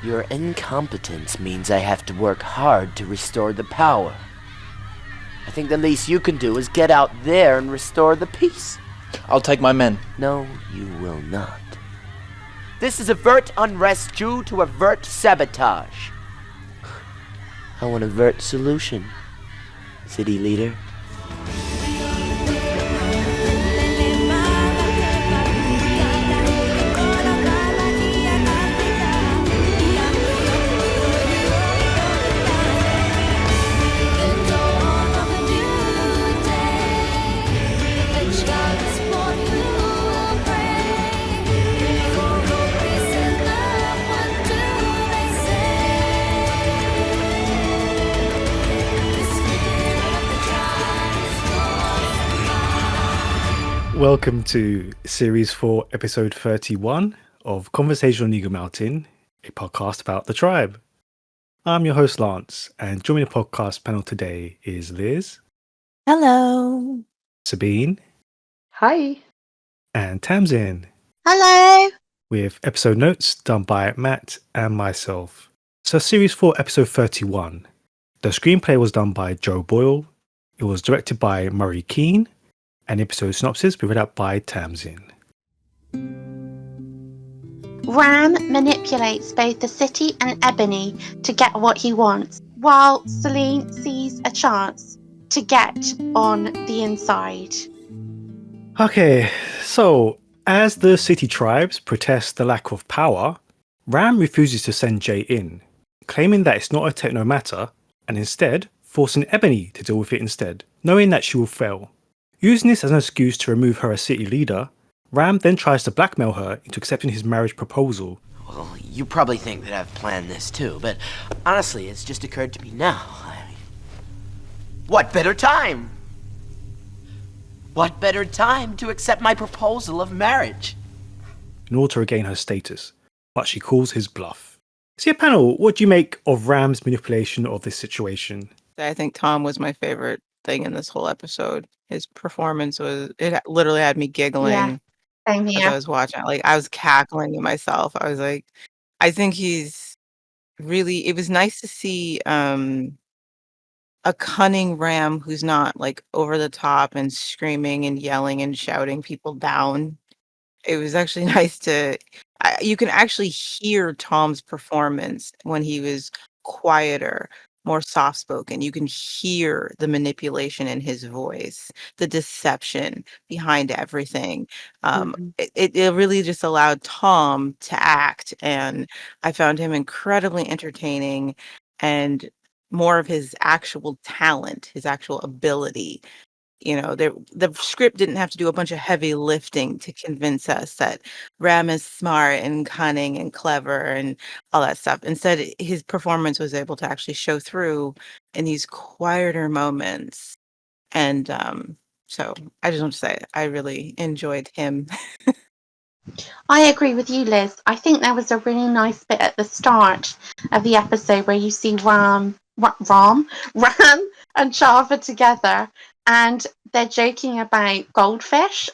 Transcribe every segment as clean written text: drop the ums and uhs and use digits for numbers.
Your incompetence means I have to work hard to restore the power. I think the least you can do is get out there and restore the peace. I'll take my men. No, you will not. This is avert unrest due to avert sabotage. I want avert solution. City leader. Welcome to Series 4, Episode 31 of Conversation on Eagle Mountain, a podcast about the tribe. I'm your host, Lance, and joining the podcast panel today is Liz. Hello. Sabine. Hi. And Tamsin, Hello. with episode notes done by Matt and myself. So Series 4, Episode 31. The screenplay was done by Joe Boyle. It was directed by Murray Keane. And episode synopsis be read out by Tamsin. Ram manipulates both the city and Ebony to get what he wants, while Salene sees a chance to get on the inside. Okay, so as the city tribes protest the lack of power, Ram refuses to send Jay in, claiming that it's not a techno matter, and instead forcing Ebony to deal with it instead, knowing that she will fail. Using this as an excuse to remove her as city leader, Ram then tries to blackmail her into accepting his marriage proposal. Well, you probably think that I've planned this too, but honestly, it's just occurred to me now. I mean, what better time? What better time to accept my proposal of marriage? In order to regain her status, but she calls his bluff. So yeah, panel, what do you make of Ram's manipulation of this situation? I think Tom was my favorite thing in this whole episode. His performance it literally had me giggling Same as I here. was watching. Like, I was cackling to myself. I was like, I think he's really, it was nice to see a cunning Ram who's not like over the top and screaming and yelling and shouting people down. It was actually nice to, you can actually hear Tom's performance when he was quieter, more soft spoken. You can hear the manipulation in his voice, the deception behind everything. It really just allowed Tom to act, and I found him incredibly entertaining and more of his actual talent, his actual ability. You know, the script didn't have to do a bunch of heavy lifting to convince us that Ram is smart and cunning and clever and all that stuff. Instead, his performance was able to actually show through in these quieter moments. And so I just want to say I really enjoyed him. I agree with you, Liz. I think there was a really nice bit at the start of the episode where you see Ram and Java together, and they're joking about a goldfish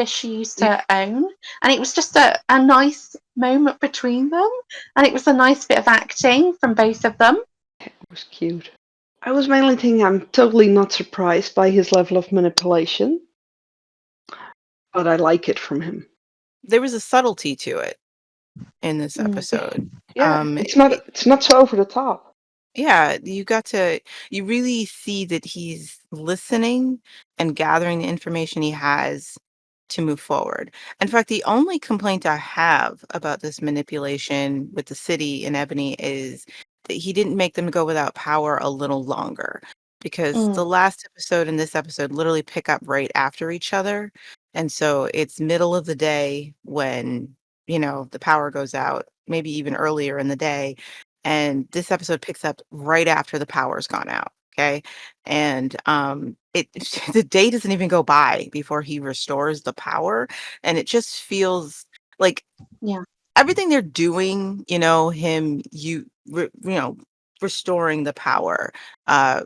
she used to own, and it was just a nice moment between them, and it was a nice bit of acting from both of them. It was cute. I was mainly thinking I'm totally not surprised by his level of manipulation, but I like it from him. There was a subtlety to it in this episode. Yeah, it's not so over the top. Yeah, you really see that he's listening and gathering the information he has to move forward. In fact, the only complaint I have about this manipulation with the city and Ebony is that he didn't make them go without power a little longer, because the last episode and this episode literally pick up right after each other. And so it's middle of the day when, the power goes out, maybe even earlier in the day. And this episode picks up right after the power's gone out. Okay. And it the day doesn't even go by before he restores the power. And it just feels like everything they're doing, restoring the power,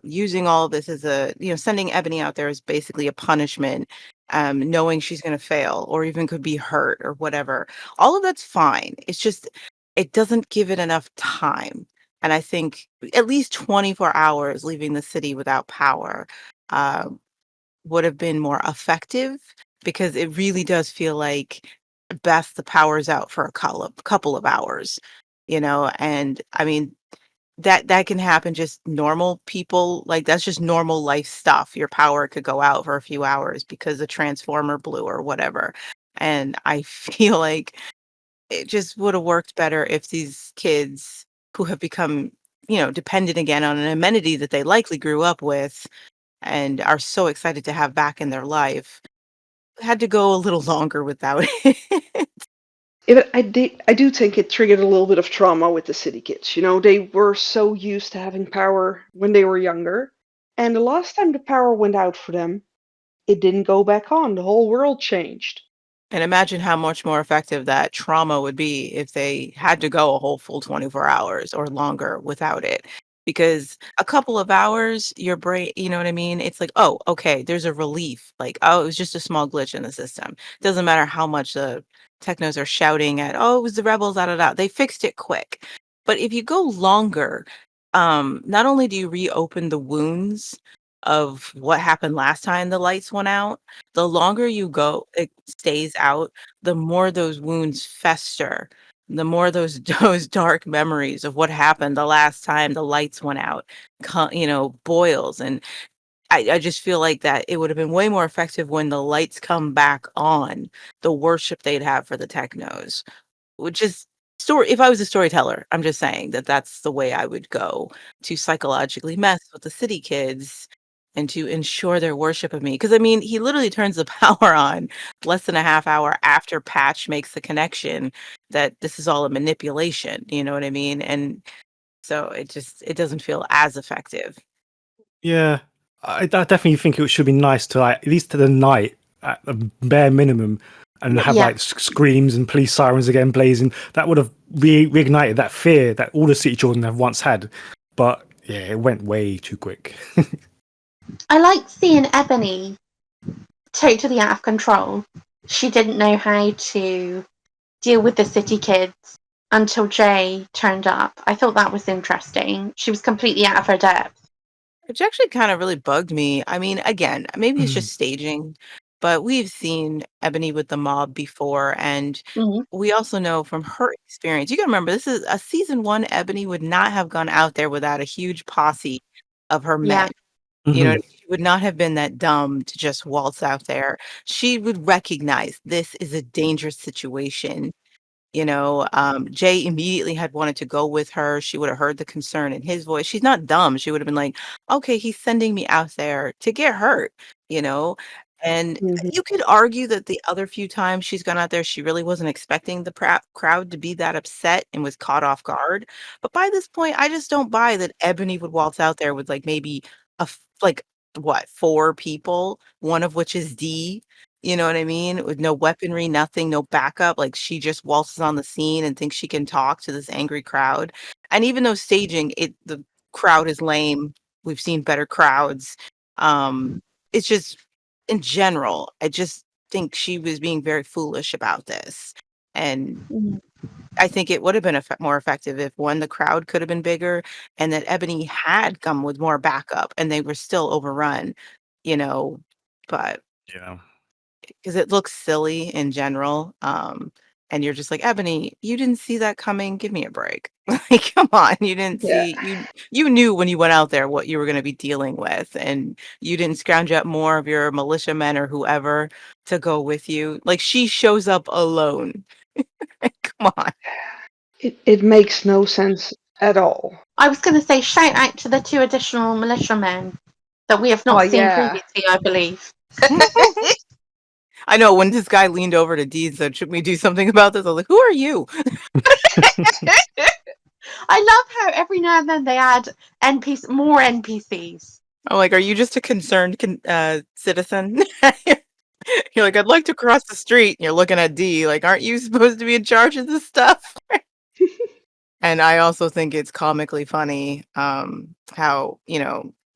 using all of this as sending Ebony out there is basically a punishment, knowing she's going to fail or even could be hurt or whatever. All of that's fine. It's just it doesn't give it enough time. And I think at least 24 hours leaving the city without power uh, would have been more effective because it really does feel like best the power's out for a couple of hours, and I mean that can happen just normal people, like that's just normal life stuff. Your power could go out for a few hours because a transformer blew or whatever. And I feel like it just would have worked better if these kids who have become, dependent again on an amenity that they likely grew up with and are so excited to have back in their life, had to go a little longer without it. I do think it triggered a little bit of trauma with the city kids. They were so used to having power when they were younger. And the last time the power went out for them, it didn't go back on. The whole world changed. And imagine how much more effective that trauma would be if they had to go a whole full 24 hours or longer without it. Because a couple of hours, your brain, you know what I mean? It's like, oh, okay, there's a relief. Like, oh, it was just a small glitch in the system. Doesn't matter how much the technos are shouting at, oh, it was the rebels, da da da. They fixed it quick. But if you go longer, not only do you reopen the wounds of what happened last time the lights went out, the longer you go it stays out, the more those wounds fester, the more those those dark memories of what happened the last time the lights went out, boils. And I just feel like that it would have been way more effective when the lights come back on, the worship they'd have for the technos, which is story if I was a storyteller, I'm just saying that that's the way I would go to psychologically mess with the city kids and to ensure their worship of me. Because I mean, he literally turns the power on less than a half hour after Patch makes the connection that this is all a manipulation, you know what I mean? And so it doesn't feel as effective. Yeah, I definitely think it should be nice to like at least to the night at the bare minimum, and Yeah. have Yeah. like screams and police sirens again blazing. That would have reignited that fear that all the city children have once had. But yeah, it went way too quick. I liked seeing Ebony totally out of control. She didn't know how to deal with the city kids until Jay turned up. I thought that was interesting. She was completely out of her depth. Which actually kind of really bugged me. I mean, again, maybe it's Mm. just staging, but we've seen Ebony with the mob before, and Mhm. we also know from her experience. You can remember this is a season one. Ebony would not have gone out there without a huge posse of her Yeah. men. Mhm. She would not have been that dumb to just waltz out there. She would recognize this is a dangerous situation. Jay immediately had wanted to go with her. She would have heard the concern in his voice. She's not dumb. She would have been like, okay, he's sending me out there to get hurt, you know? And Mhm. you could argue that the other few times she's gone out there, she really wasn't expecting the crowd to be that upset and was caught off guard. But by this point, I just don't buy that Ebony would waltz out there with like maybe like what, four people, one of which is D. You know what I mean? With no weaponry, nothing, no backup, like, she just waltzes on the scene and thinks she can talk to this angry crowd, and even though staging the crowd is lame, we've seen better crowds, it's just in general, I just think she was being very foolish about this, and Mhm. I think it would have been more effective if, 1, the crowd could have been bigger, and that Ebony had come with more backup, and they were still overrun, you know, but Yeah. because it looks silly in general, and you're just like, "Ebony, you didn't see that coming, give me a break." Like, come on, you didn't Yeah. see you knew when you went out there what you were gonna be dealing with, and you didn't scrounge up more of your militiamen or whoever to go with you. Like, she shows up alone. Come on. It makes no sense at all. I was going to say, shout out to the 2 additional militiamen that we have Oh not seen yeah. previously, I believe. I know when this guy leaned over to Dee and said, "Should we do something about this?" I was like, "Who are you?" I love how every now and then they add more NPCs. I'm like, "Are you just a concerned citizen?" You're like, "I'd like to cross the street," and you're looking at D like, "Aren't you supposed to be in charge of this stuff?" And I also think it's comically funny, how,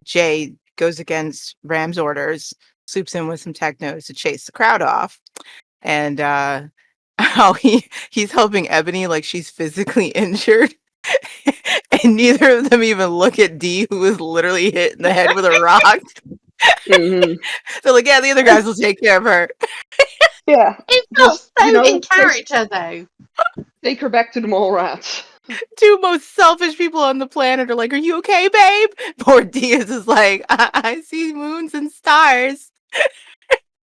Jay goes against Ram's orders, swoops in with some technos to chase the crowd off, and, how he's helping Ebony like she's physically injured. And neither of them even look at Dee, who was literally hit in the head with a rock. Hmm. They're like, yeah, the other guys will take care of her. Yeah, It felt just so in character, though. take her back to the mole rats. Two most selfish people on the planet are like, are you okay, babe? Poor Diaz is like, I see moons and stars.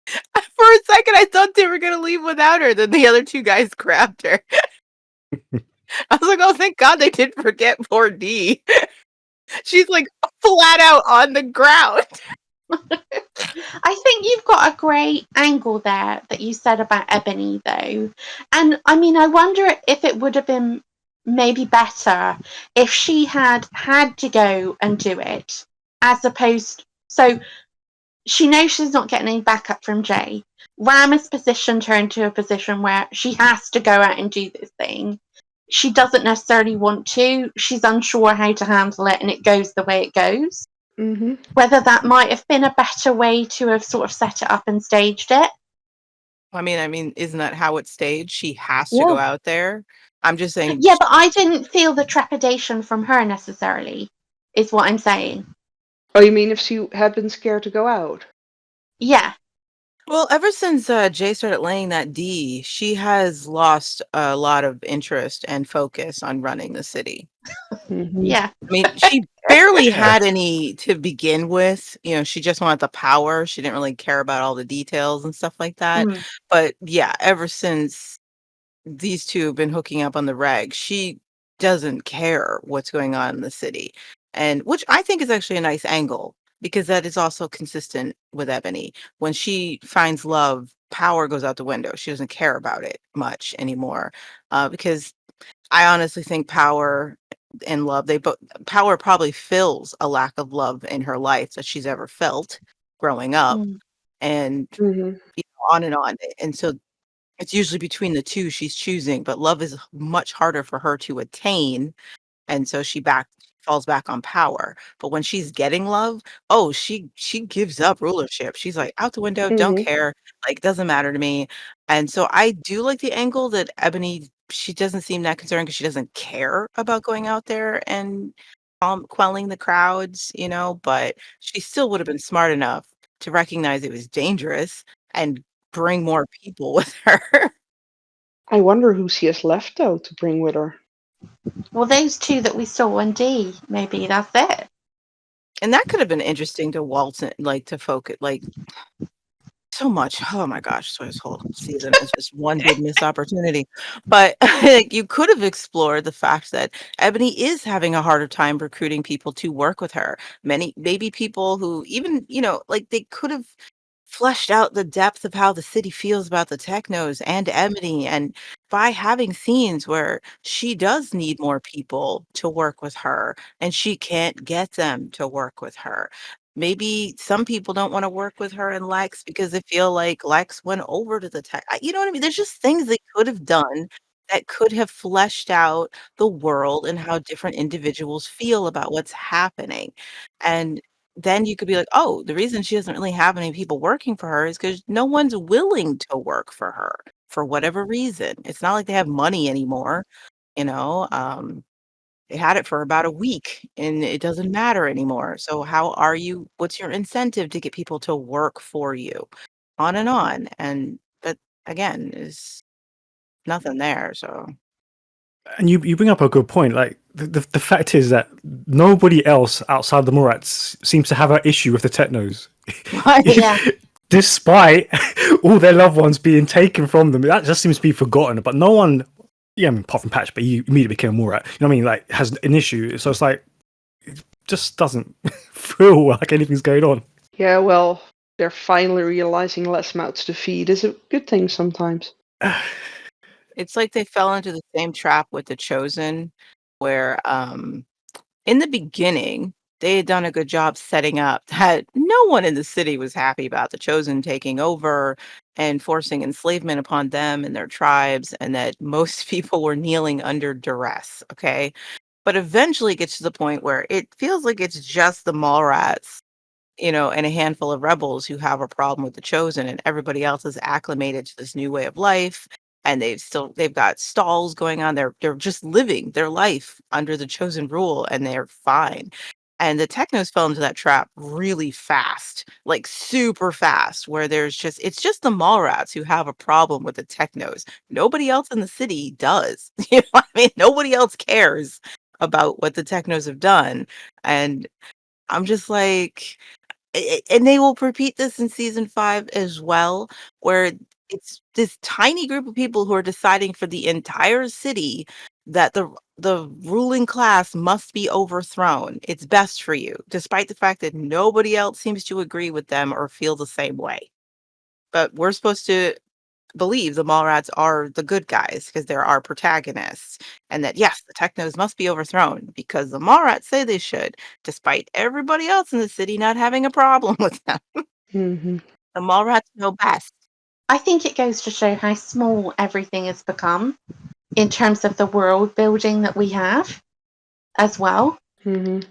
For a second, I thought they were going to leave without her. Then the other two guys grabbed her. I was like, oh, thank God they didn't forget poor Dee. She's like flat out on the ground. I think you've got a great angle there that you said about Ebony, though. And I mean, I wonder if it would have been maybe better if she had to go and do it, as opposed. So she knows she's not getting any backup from Jay. Ram has positioned her into a position where she has to go out and do this thing. She doesn't necessarily want to. She's unsure how to handle it, and it goes the way it goes. Hmm. Whether that might have been a better way to have sort of set it up and staged it. I mean, isn't that how it's staged? She has to go Yeah. out there. I'm just saying, Yeah, but I didn't feel the trepidation from her necessarily, is what I'm saying. Oh, you mean if she had been scared to go out? Yeah. well, ever since Jay started laying that D, she has lost a lot of interest and focus on running the city. Hmm. Yeah. I mean, she barely had any to begin with. You know, she just wanted the power. She didn't really care about all the details and stuff like that. Mm. But yeah, ever since these two have been hooking up on the reg, she doesn't care what's going on in the city. And which I think is actually a nice angle because that is also consistent with Ebony. When she finds love, power goes out the window. She doesn't care about it much anymore. Because I honestly think power and love, they both power probably fills a lack of love in her life that she's ever felt growing up, Mm. and Hmm. on and on. And so it's usually between the two she's choosing, but love is much harder for her to attain, and so she falls back on power. But when she's getting love, oh, she gives up rulership. She's like, "Out the window, don't Hmm. care, like, doesn't matter to me." And so I do like the angle that Ebony, she doesn't seem that concerned because she doesn't care about going out there and, quelling the crowds, but she still would have been smart enough to recognize it was dangerous and bring more people with her. I wonder who she has left though to bring with her. Well, those two that we saw on D, maybe that's it. And that could have been interesting to waltz in, like, to focus, like, so much. Oh my gosh, so this whole season is just one big missed opportunity. But like, you could have explored the fact that Ebony is having a harder time recruiting people to work with her. Many maybe people who even, like they could have fleshed out the depth of how the city feels about the technos and Ebony, and by having scenes where she does need more people to work with her and she can't get them to work with her. Maybe some people don't wanna work with her and Lex because they feel like Lex went over to the tech, you know what I mean? There's just things they could have done that could have fleshed out the world and how different individuals feel about what's happening. And then you could be like, "Oh, the reason she doesn't really have any people working for her is because no one's willing to work for her for whatever reason." It's not like they have money anymore, you know? They had it for about a week, and it doesn't matter anymore. So what's your incentive to get people to work for you? On and on, but again, is nothing there, so And you bring up a good point. Like the fact is that nobody else outside the Murats seems to have an issue with the technos, Right. Yeah. despite all their loved ones being taken from them. That just seems to be forgotten. But no one, yeah, I mean, apart from Patch, but he immediately became a Murat. You know what I mean? Like has an issue. So it's like it just doesn't feel like anything's going on. Yeah, well, they're finally realizing less mouths to feed is a good thing sometimes. It's like they fell into the same trap with The Chosen, where, in the beginning, they had done a good job setting up that no one in the city was happy about The Chosen taking over and forcing enslavement upon them and their tribes, and that most people were kneeling under duress, okay? But eventually it gets to the point where it feels like it's just the Mallrats, and a handful of rebels who have a problem with The Chosen, and everybody else is acclimated to this new way of life, and they've got stalls going on. They're just living their life under the chosen rule, and they're fine. And the technos fell into that trap really fast, like super fast, where it's just the mall rats who have a problem with the technos. Nobody else in the city does. You know what I mean? Nobody else cares about what the technos have done. And I'm just like, and they will repeat this in season 5 as well, where it's this tiny group of people who are deciding for the entire city that the ruling class must be overthrown. It's best for you, despite the fact that nobody else seems to agree with them or feel the same way. But we're supposed to believe the Mallrats are the good guys because they're our protagonists, and that yes, the Technos must be overthrown because the Mallrats say they should, despite everybody else in the city not having a problem with them. Hmm. The Mallrats know best. I think it goes to show how small everything has become in terms of the world building that we have as well. Hmm.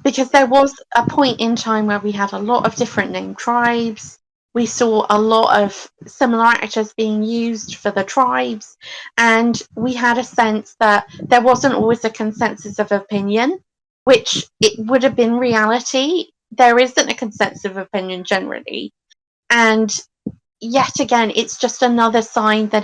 Because there was a point in time where we had a lot of different named tribes. We saw a lot of similar actors being used for the tribes, and we had a sense that there wasn't always a consensus of opinion, which it would have been reality. There isn't a consensus of opinion generally, and yet again, it's just another sign that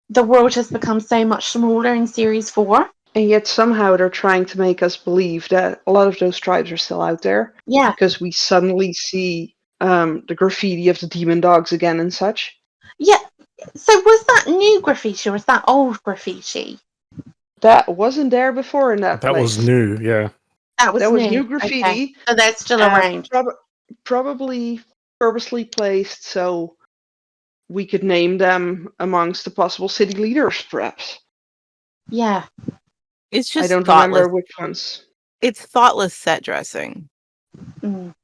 the world has become so much smaller in series 4. And yet somehow they're trying to make us believe that a lot of those tribes are still out there. Yeah. Because we suddenly see the graffiti of the demon dogs again and such. Yeah. So was that new graffiti or was that old graffiti? That wasn't there before in that That place. was new, yeah. That was new graffiti. Okay. So they're still around. Probably purposely placed so we could name them amongst the possible city leaders, perhaps. Yeah. It's just I don't thoughtless. remember which ones. It's thoughtless set dressing. Mm.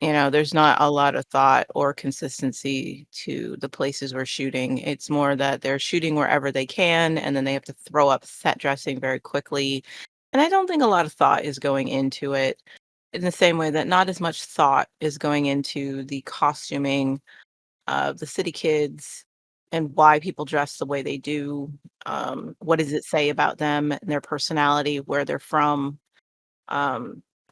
You know, there's not a lot of thought or consistency to the places we're shooting. It's more that they're shooting wherever they can, and then they have to throw up set dressing very quickly. And I don't think a lot of thought is going into it, in the same way that not as much thought is going into the costuming of the city kids and why people dress the way they do. What does it say about them and their personality, where they're from?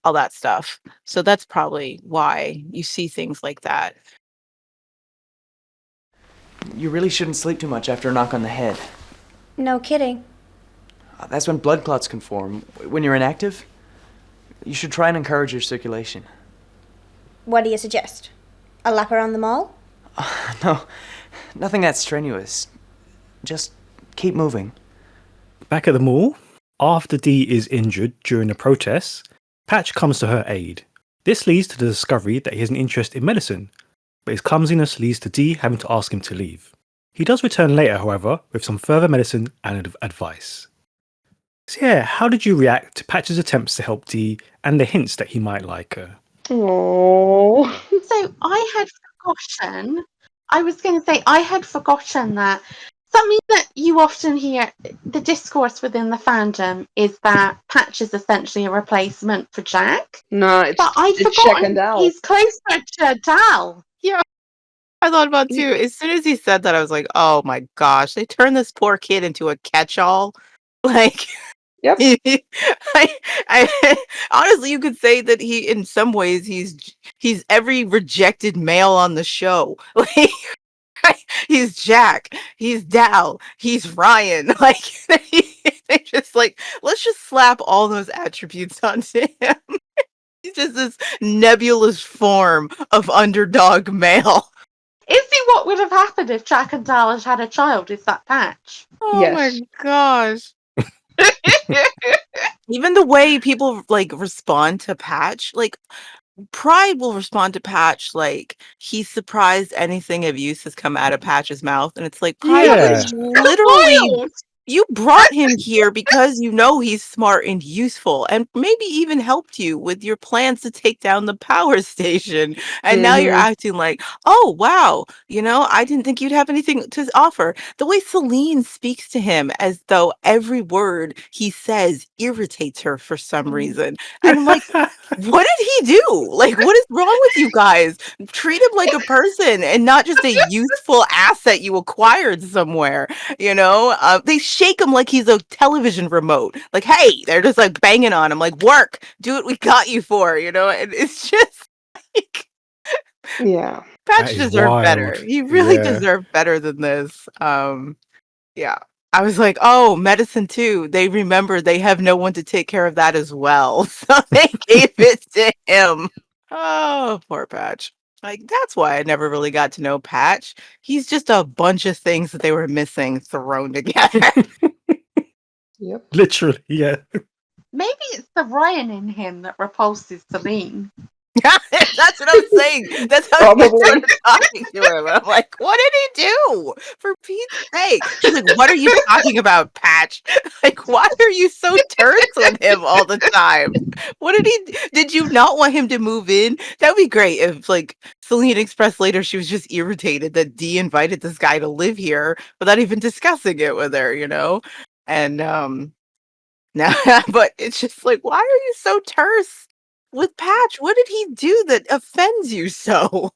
All that stuff. So that's probably why you see things like that. You really shouldn't sleep too much after a knock on the head. No kidding. That's when blood clots can form. When you're inactive, you should try and encourage your circulation. What do you suggest? A lap around the mall? No, nothing that strenuous. Just keep moving. Back at the mall, after Dee is injured during the protests, Patch comes to her aid. This leads to the discovery that he has an interest in medicine, but his clumsiness leads to Dee having to ask him to leave. He does return later, however, with some further medicine and advice. So yeah, how did you react to Patch's attempts to help Dee and the hints that he might like her? Oh. So I had forgotten. I was going to say I had forgotten that something that you often hear, the discourse within the fandom, is that Patch is essentially a replacement for Jack. No, But I'd it's Jack and forgotten Dal. he's closer to Dal. I thought about too. As soon as he said that, I was like, "Oh my gosh, they turned this poor kid into a catch-all." Like, Yep. I honestly, you could say that he, in some ways, he's every rejected male on the show. Like, he's Jack, he's Dal, he's Ryan. Like, they just like, let's just slap all those attributes onto him. He's just this nebulous form of underdog male. Is he what would have happened if Jack and Dal had a child? Is that Patch? Oh Yes. my gosh. Even the way people like respond to Patch, like Pride will respond to Patch like he's surprised anything of use has come out of Patch's mouth, and it's like Pride Yeah. is literally Wild. You brought him here because you know he's smart and useful and maybe even helped you with your plans to take down the power station. And now you're Mhm. acting like, "Oh, wow, I didn't think you'd have anything to offer." The way Celine speaks to him as though every word he says irritates her for some Mm. reason. And I'm like, what did he do? Like, what is wrong with you guys? Treat him like a person and not just a useful asset you acquired somewhere. They shake him like he's a television remote. Like, hey, they're just like banging on him, like, work, do what we got you for, and it's just like Yeah. That Patch is deserved wild. better. He really Yeah. deserved better than this. Yeah. I was like, oh, medicine too. They remember they have no one to take care of that as well. So they gave it to him. Oh, poor Patch. Like, that's why I never really got to know Patch. He's just a bunch of things that they were missing thrown together. Yep. Literally, yeah. Maybe it's the Ryan in him that repulses Celine. That's what I'm saying. That's how he Probably. started talking to him. I'm like, what did he do? For Pete's sake. She's like, what are you talking about, Patch? Like, why are you so terse with him all the time? Did you not want him to move in? That'd be great if, like, Celine expressed later she was just irritated that Dee invited this guy to live here without even discussing it with her. And now, but it's just like, why are you so terse with Patch? What did he do that offends you so?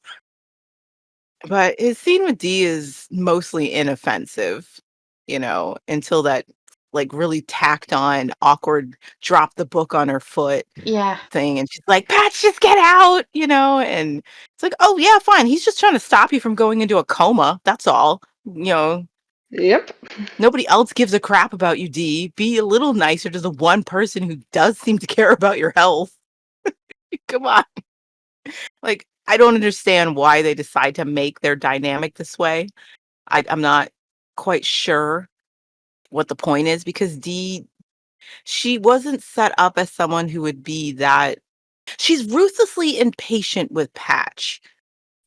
But his scene with Dee is mostly inoffensive, until that like really tacked on awkward drop the book on her foot Yeah. thing. And she's like, Patch, just get out. And it's like, oh, yeah, fine. He's just trying to stop you from going into a coma. That's all. Yep. Nobody else gives a crap about you, Dee. Be a little nicer to the one person who does seem to care about your health. Come on. Like, I don't understand why they decide to make their dynamic this way. I'm not quite sure what the point is because Dee, she wasn't set up as someone who would be that. She's ruthlessly impatient with Patch.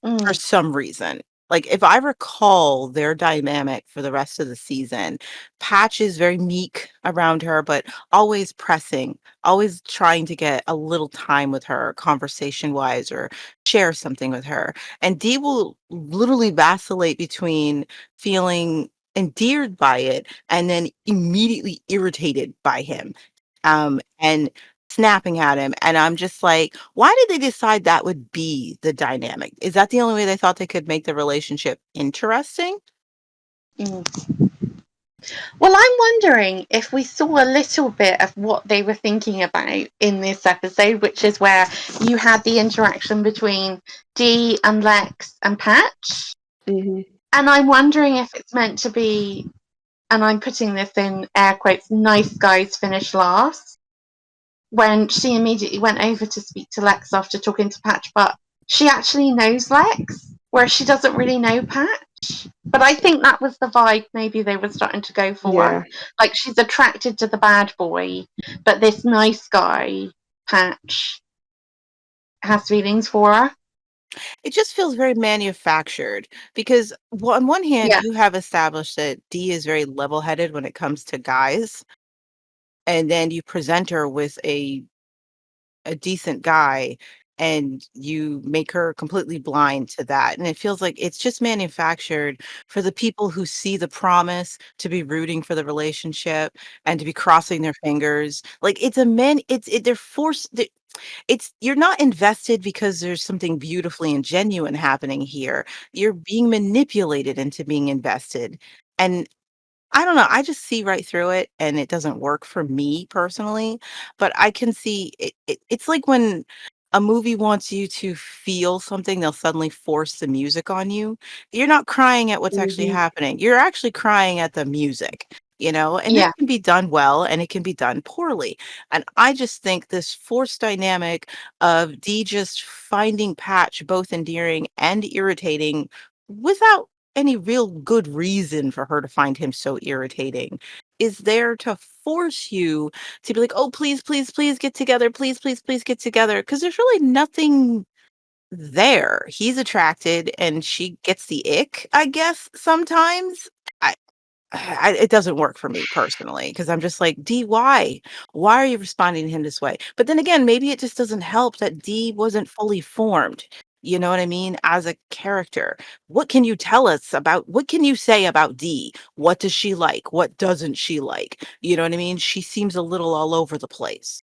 For Mm. some reason. Like, if I recall their dynamic for the rest of the season, Patch is very meek around her, but always pressing, always trying to get a little time with her, conversation-wise, or share something with her. And Dee will literally vacillate between feeling endeared by it and then immediately irritated by him, and snapping at him, and I'm just like, "Why did they decide that would be the dynamic? Is that the only way they thought they could make the relationship interesting?" Mm. Well, I'm wondering if we saw a little bit of what they were thinking about in this episode, which is where you had the interaction between Dee and Lex and Patch. Mhm. And I'm wondering if it's meant to be, and I'm putting this in air quotes, nice guys finish last, when she immediately went over to speak to Lex after talking to Patch, but she actually knows Lex, whereas she doesn't really know Patch. But I think that was the vibe maybe they were starting to go for. Yeah. Like, she's attracted to the bad boy, but this nice guy, Patch, has feelings for her. It just feels very manufactured because, well, on one hand, Yeah. you have established that Dee is very level-headed when it comes to guys, and then you present her with a decent guy and you make her completely blind to that. And it feels like it's just manufactured for the people who see the promise to be rooting for the relationship and to be crossing their fingers. Like it's a men, they're forced. It's you're not invested because there's something beautifully and genuine happening here. You're being manipulated into being invested. And I don't know, I just see right through it, and it doesn't work for me personally, but I can see it's like when a movie wants you to feel something, they'll suddenly force the music on you. You're not crying at what's actually Mhm. happening, you're actually crying at the music, and that Yeah. can be done well, and it can be done poorly, and I just think this forced dynamic of Dee just finding Patch both endearing and irritating without any real good reason for her to find him so irritating is there to force you to be like, "Oh, please, please, please get together. Please, please, please get together." Because there's really nothing there. He's attracted and she gets the ick, I guess, sometimes. I it doesn't work for me personally because I'm just like, D, why? Why are you responding to him this way? But then again, maybe it just doesn't help that D wasn't fully formed. You know what I mean? As a character, what can you tell us about, what can you say about D? What does she like? What doesn't she like? You know what I mean? She seems a little all over the place.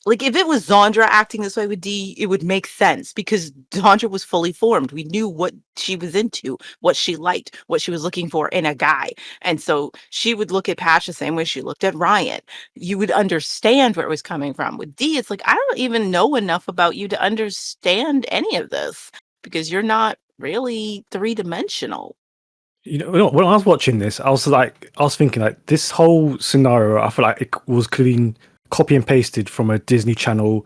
Like, if it was Zandra acting this way with D, it would make sense because Zandra was fully formed. We knew what she was into, what she liked, what she was looking for in a guy. And so she would look at Patch the same way she looked at Ryan. You would understand where it was coming from. With D, it's like, I don't even know enough about you to understand any of this because you're not really three-dimensional. When I was watching this, I was thinking like this whole scenario. I feel like it was could have been copy and pasted from a Disney Channel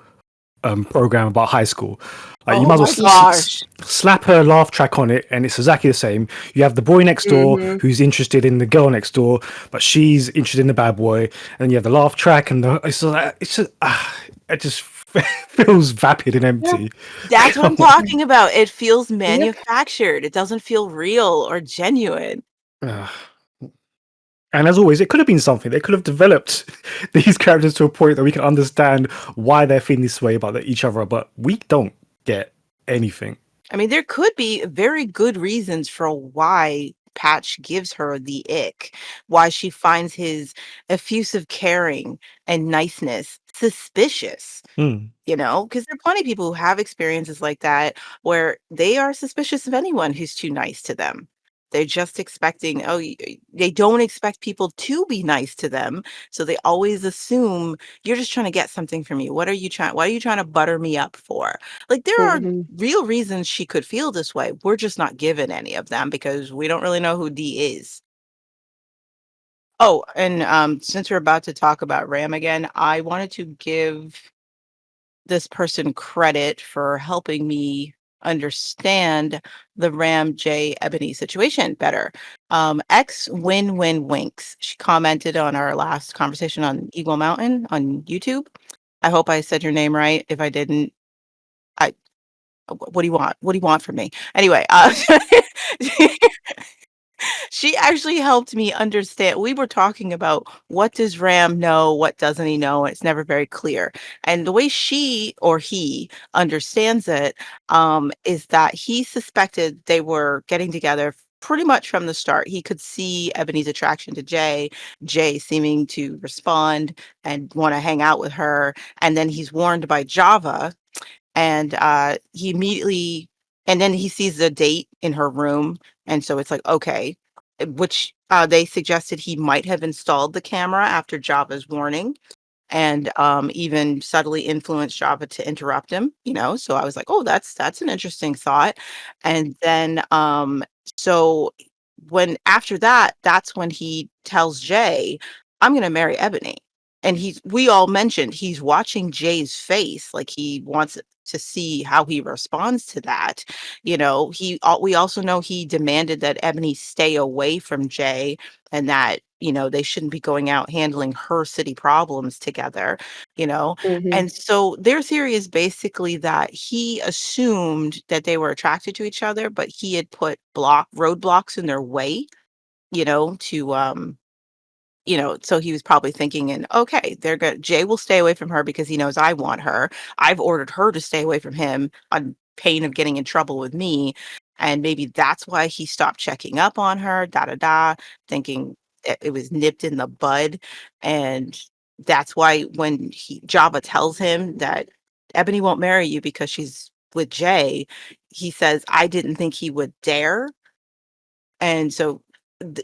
program about high school. Like you Oh might my as well gosh. slap a laugh track on it, and it's exactly the same. You have the boy next door Mhm. who's interested in the girl next door, but she's interested in the bad boy, and you have the laugh track, and it just feels vapid and Yeah. empty. That's what I'm talking about. It feels Yep. manufactured. It doesn't feel real or genuine. Ugh. And as always, it could have been something. They could have developed these characters to a point that we can understand why they're feeling this way about each other, but we don't get anything. I mean, there could be very good reasons for why Patch gives her the ick, why she finds his effusive caring and niceness suspicious. Hmm. Because there are plenty of people who have experiences like that where they are suspicious of anyone who's too nice to them. They're just expecting, they don't expect people to be nice to them. So they always assume you're just trying to get something from me. What are you trying to butter me up for? Like, there are Mhm. real reasons she could feel this way. We're just not given any of them because we don't really know who D is. Oh, and since we're about to talk about Ram again, I wanted to give this person credit for helping me understand the Ram J Ebony situation better. X Win Win Winks. She commented on our last conversation on Eagle Mountain on YouTube. I hope I said your name right. If I didn't, I what do you want? What do you want from me? Anyway, she actually helped me understand. We were talking about what does Ram know, what doesn't he know, and it's never very clear. And the way she or he understands it is that he suspected they were getting together pretty much from the start. He could see Ebony's attraction to Jay, Jay seeming to respond and want to hang out with her. And then he's warned by Java, and he immediately, and then he sees the date in her room, and so it's like, okay, which they suggested he might have installed the camera after Java's warning, and even subtly influenced Java to interrupt him, so I was like, oh, that's an interesting thought. And then so when after that, that's when he tells Jay, I'm going to marry Ebony. And we all mentioned he's watching Jay's face, like he wants to see how he responds to that. We also know he demanded that Ebony stay away from Jay, and that they shouldn't be going out handling her city problems together. you know Mhm. and so their theory is basically that he assumed that they were attracted to each other, but he had put roadblocks in their way, to so he was probably thinking, and okay, they're good. Jay will stay away from her because he knows I want her. I've ordered her to stay away from him on pain of getting in trouble with me. And maybe that's why he stopped checking up on her, da da da, thinking it was nipped in the bud. And that's why when Java tells him that Ebony won't marry you because she's with Jay, he says, I didn't think he would dare. And so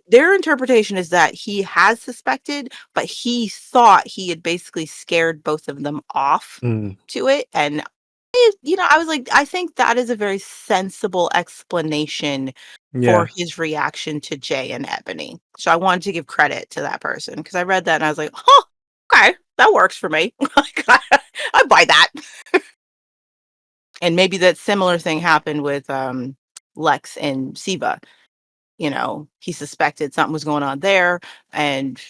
their interpretation is that he has suspected, but he thought he had basically scared both of them off Mm. to it. And, I was like, I think that is a very sensible explanation for Yeah. his reaction to Jay and Ebony. So I wanted to give credit to that person because I read that and I was like, huh, okay, that works for me. Like, I buy that. And maybe that similar thing happened with Lex and Siva. He suspected something was going on there and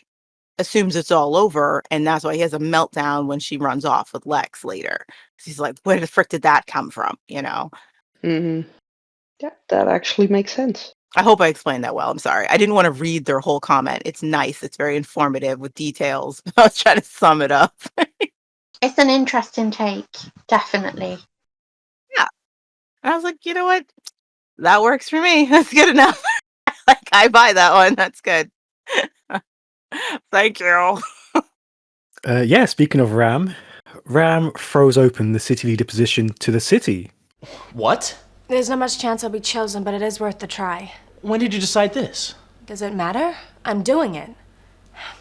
assumes it's all over. And that's why he has a meltdown when she runs off with Lex later. 'Cause he's like, where the frick did that come from? Mhm. Yeah, that actually makes sense. I hope I explained that well. I'm sorry. I didn't want to read their whole comment. It's nice. It's very informative with details. I was trying to sum it up. It's an interesting take, definitely. Yeah. And I was like, you know what? That works for me. That's good enough. Like, I buy that one. That's good. Thank you. Yeah, speaking of Ram, Ram throws open the city leader position to the city. What? There's not much chance I'll be chosen, but it is worth the try. When did you decide this? Does it matter? I'm doing it.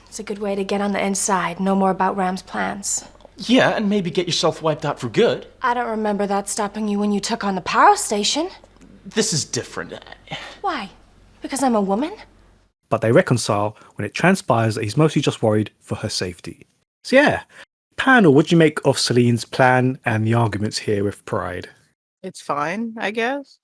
It's a good way to get on the inside, know more about Ram's plans. Yeah, and maybe get yourself wiped out for good. I don't remember that stopping you when you took on the power station. This is different. Why? Because I'm a woman? But they reconcile when it transpires that he's mostly just worried for her safety. So yeah, panel, what do you make of Selene's plan and the arguments here with Pride? It's fine, I guess.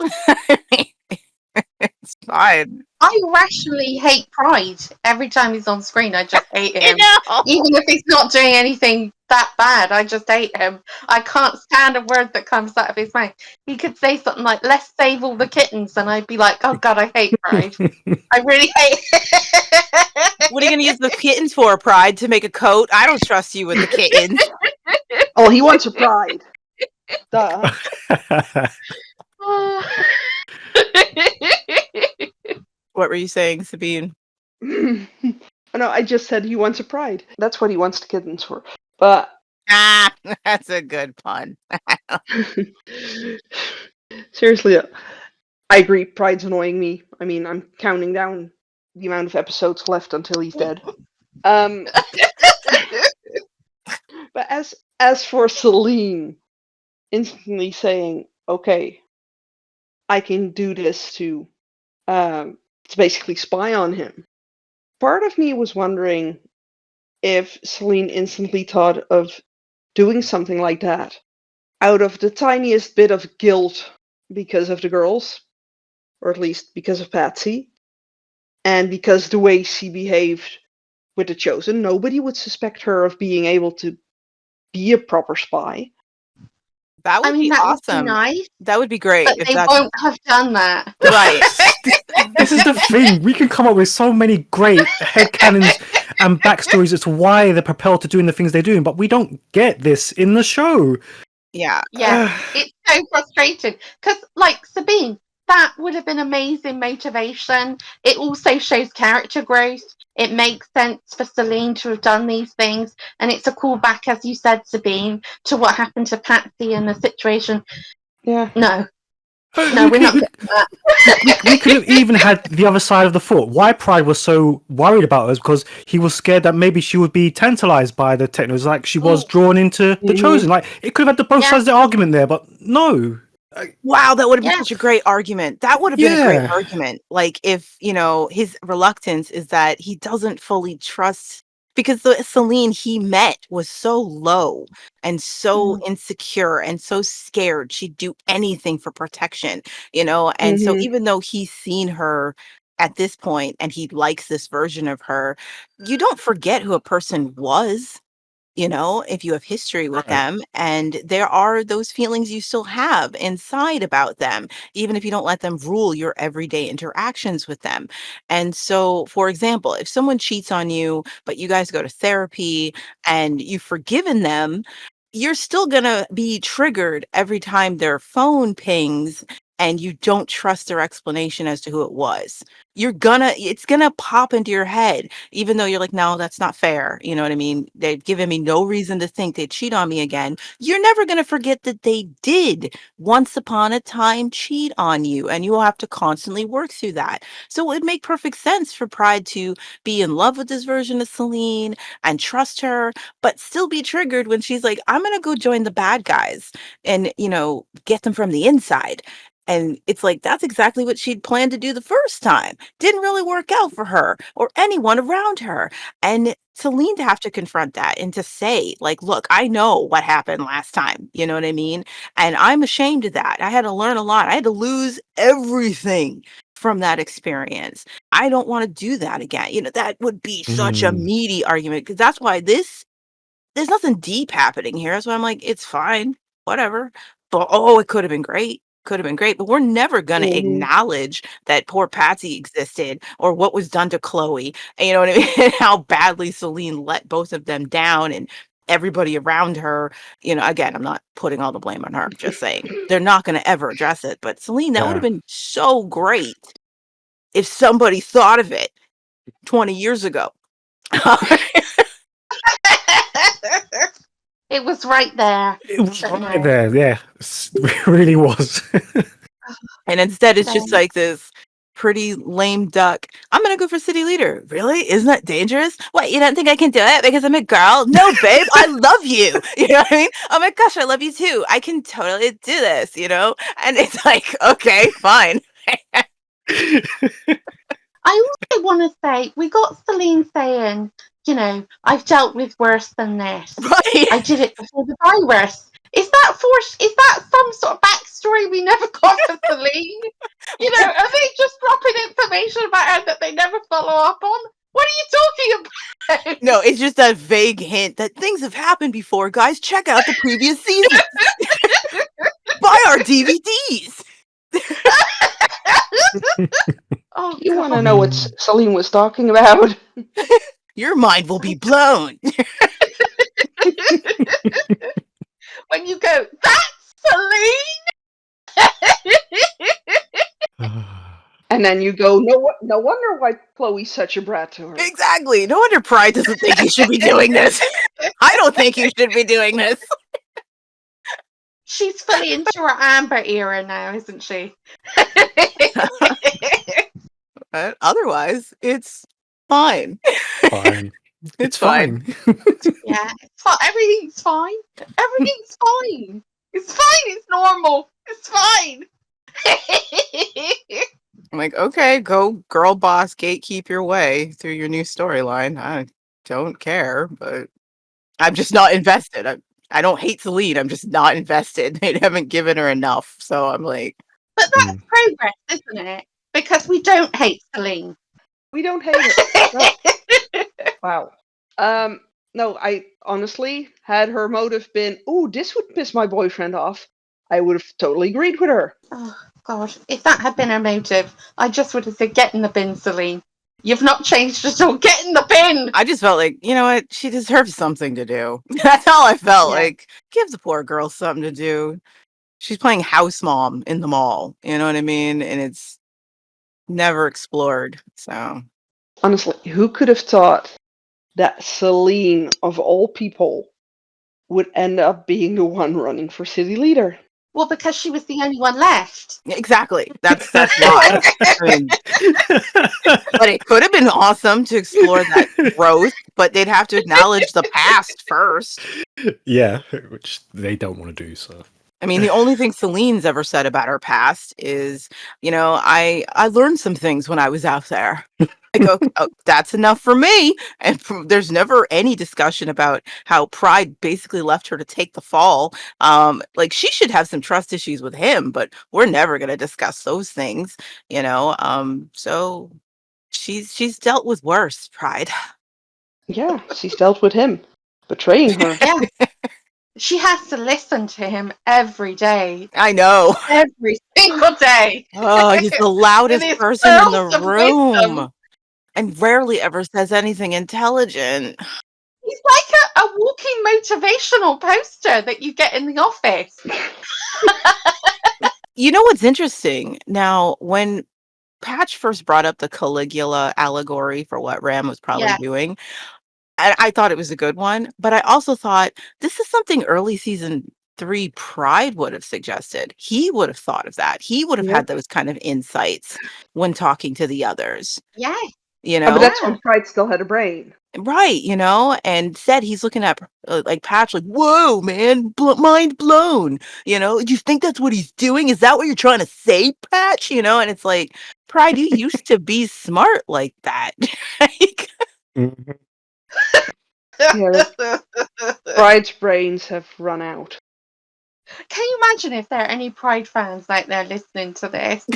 It's fine. I rationally hate Pride. Every time he's on screen, I just hate I him. know. Even if he's not doing anything that bad, I just hate him. I can't stand a word that comes out of his mouth. He could say something like, let's save all the kittens, and I'd be like, oh God, I hate Pride. I really hate it. What are you going to use the kittens for, Pride? To make a coat? I don't trust you with the kittens. Oh, he wants a pride. Duh. What were you saying, Sabine? Oh, no, I just said he wants a pride. That's what he wants the kittens for. But Ah, that's a good pun. seriously, I agree. Pride's annoying me. I mean, I'm counting down the amount of episodes left until he's dead. But as for Salene, instantly saying, "Okay, I can do this to basically spy on him." Part of me was wondering if Salene instantly thought of doing something like that out of the tiniest bit of guilt because of the girls, or at least because of Patsy, and because the way she behaved with the Chosen, nobody would suspect her of being able to be a proper spy. That would be that awesome. would be nice, That would be great. but if they that's won't have done that. right. This is the thing. We can come up with so many great headcanons and backstories as to why they're propelled to doing the things they're doing, but we don't get this in the show. Yeah. Yeah, it's so frustrating because, like Sabine, that would have been amazing motivation. It also shows character growth. It makes sense for Salene to have done these things, and it's a callback, as you said, Sabine, to what happened to Patsy in the situation. Yeah. No, No, we're not getting that. we could have even had the other side of the thought. Why Pride was so worried about us because he was scared that maybe she would be tantalized by the technos, like she was drawn into the Chosen. Like it could have had both sides of the argument there, but no. Wow, that would have been Yeah. such a great argument. That would have been a great argument. Like if, his reluctance is that he doesn't fully trust because the Salene he met was so low and so insecure and so scared she'd do anything for protection, and so even though he's seen her at this point and he likes this version of her, you don't forget who a person was, if you have history with them, and there are those feelings you still have inside about them, even if you don't let them rule your everyday interactions with them. And so, for example, if someone cheats on you, but you guys go to therapy and you've forgiven them, you're still gonna be triggered every time their phone pings and you don't trust their explanation as to who it was. It's gonna pop into your head, even though you're like, no, that's not fair. You know what I mean? They've given me no reason to think they'd cheat on me again. You're never gonna forget that they did once upon a time cheat on you, and you will have to constantly work through that. So it would make perfect sense for Pride to be in love with this version of Salene and trust her, but still be triggered when she's like, I'm gonna go join the bad guys and, get them from the inside. And it's like, that's exactly what she'd planned to do the first time. Didn't really work out for her or anyone around her. And Salene to have to confront that and to say, like, look, I know what happened last time. You know what I mean? And I'm ashamed of that. I had to learn a lot. I had to lose everything from that experience. I don't want to do that again. That would be such a meaty argument because that's why there's nothing deep happening here. That's why I'm like, it's fine, whatever. But it could have been great. could have been great, but we're never gonna Mhm. acknowledge that poor Patsy existed or what was done to Chloe. And you know what I mean? And how badly Celine let both of them down and everybody around her. Again, I'm not putting all the blame on her. I'm just saying they're not gonna ever address it. But Celine, that would have Yeah. been so great if somebody thought of it 20 years ago. It was right there. It was But right no. there. Yeah. It really was. And instead, it's just Same. like this pretty lame duck. I'm gonna go for city leader. Really? Isn't that dangerous? What, you don't think I can do it because I'm a girl? No, babe, I love you. You know what I mean? Oh my gosh, I love you too. I can totally do this, And it's like, okay, fine. I also want to say, we got Celine saying, I've dealt with worse than this. Right. I did it before the virus. Is that some sort of backstory we never got for Celine? Are they just dropping information about her that they never follow up on? What are you talking about? No, it's just a vague hint that things have happened before. Guys, check out the previous season. Buy our DVDs. Oh, You want to God. know what Celine was talking about? Your mind will be blown. When you go, that's Celine! And then you go, no wonder why Chloe's such a brat to her. Exactly. No wonder Pride doesn't think you should be doing this. I don't think you should be doing this. She's fully into her Amber era now, isn't she? But otherwise, it's fine. Fine. It's fine. Yeah, it's fine. Everything's fine. Everything's fine. It's fine. It's normal. It's fine. I'm like, okay, go girl boss gatekeep your way through your new storyline. I don't care, but I'm just not invested. I don't hate Celine. I'm just not invested. They haven't given her enough. So I'm like, But that's progress, isn't it? Because we don't hate Salene. We don't hate her. No. Wow. No, I honestly, had her motive been, "Ooh, this would piss my boyfriend off," I would have totally agreed with her. Oh, God. If that had been her motive, I just would have said, get in the bin, Salene. You've not changed at all. Get in the bin! I just felt like, you know what? She deserves something to do. That's all I felt Yeah. like. Give the poor girl something to do. She's playing house mom in the mall. You know what I mean? And it's never explored. So Honestly, who could have thought that Celine, of all people, would end up being the one running for city leader? Well, because she was the only one left. exactly. That's why. I mean, but it could have been awesome to explore that growth, but they'd have to acknowledge the past first. Yeah, which they don't want to do, so. I mean, the only thing Celine's ever said about her past is, I learned some things when I was out there. I go, oh, that's enough for me. And there's never any discussion about how Pride basically left her to take the fall. Like she should have some trust issues with him, but we're never going to discuss those things, So she's dealt with worse, Pride. Yeah, she's dealt with him, betraying her. Yeah. She has to listen to him every day. I know. Every single day. Oh, he's the loudest his person in pearls the of room. wisdom. And rarely ever says anything intelligent. He's like a walking motivational poster that you get in the office. You know what's interesting? Now, when Patch first brought up the Caligula allegory for what Ram was probably Yeah. doing, I thought it was a good one, but I also thought this is something early season 3 Pride would have suggested. He would have thought of that. He would have Yep. had those kind of insights when talking to the others. Yeah. But that's when Pride still had a brain. Right, and said he's looking at like Patch like, whoa, man, mind blown. Do you think that's what he's doing? Is that what you're trying to say, Patch? And it's like, Pride, you used to be smart like that. Like, Yeah, Pride's brains have run out. Can you imagine if there are any Pride fans out there listening to this?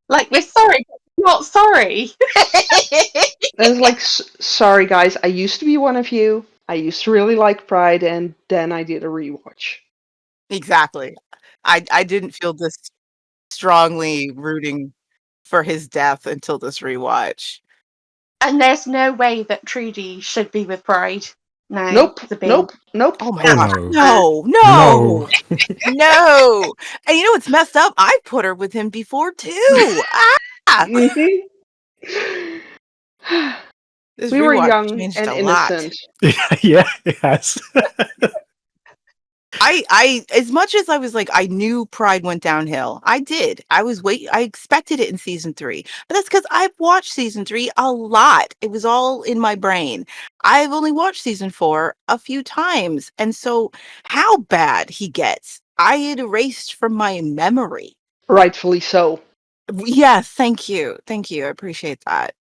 Like, we're sorry, but we're not sorry. And it's like, sorry guys, I used to be one of you. I used to really like Pride, and then I did a rewatch. exactly. I didn't feel this strongly rooting for his death until this rewatch. And there's no way that Trudy should be with Bride. No, Nope. Sabine. Nope. Nope. Oh my Oh gosh. no. No. No. And you know what's messed up? I put her with him before too. Ah! Mhm. This We were rewatch young changed and a lot. innocent. Yeah, it has. I as much as I was like, I knew Pride went downhill. I did. I expected it in season 3. But that's because I've watched season 3 a lot. It was all in my brain. I've only watched season 4 a few times. And so how bad he gets, I had erased from my memory. Rightfully so. Yes, thank you. Thank you. I appreciate that.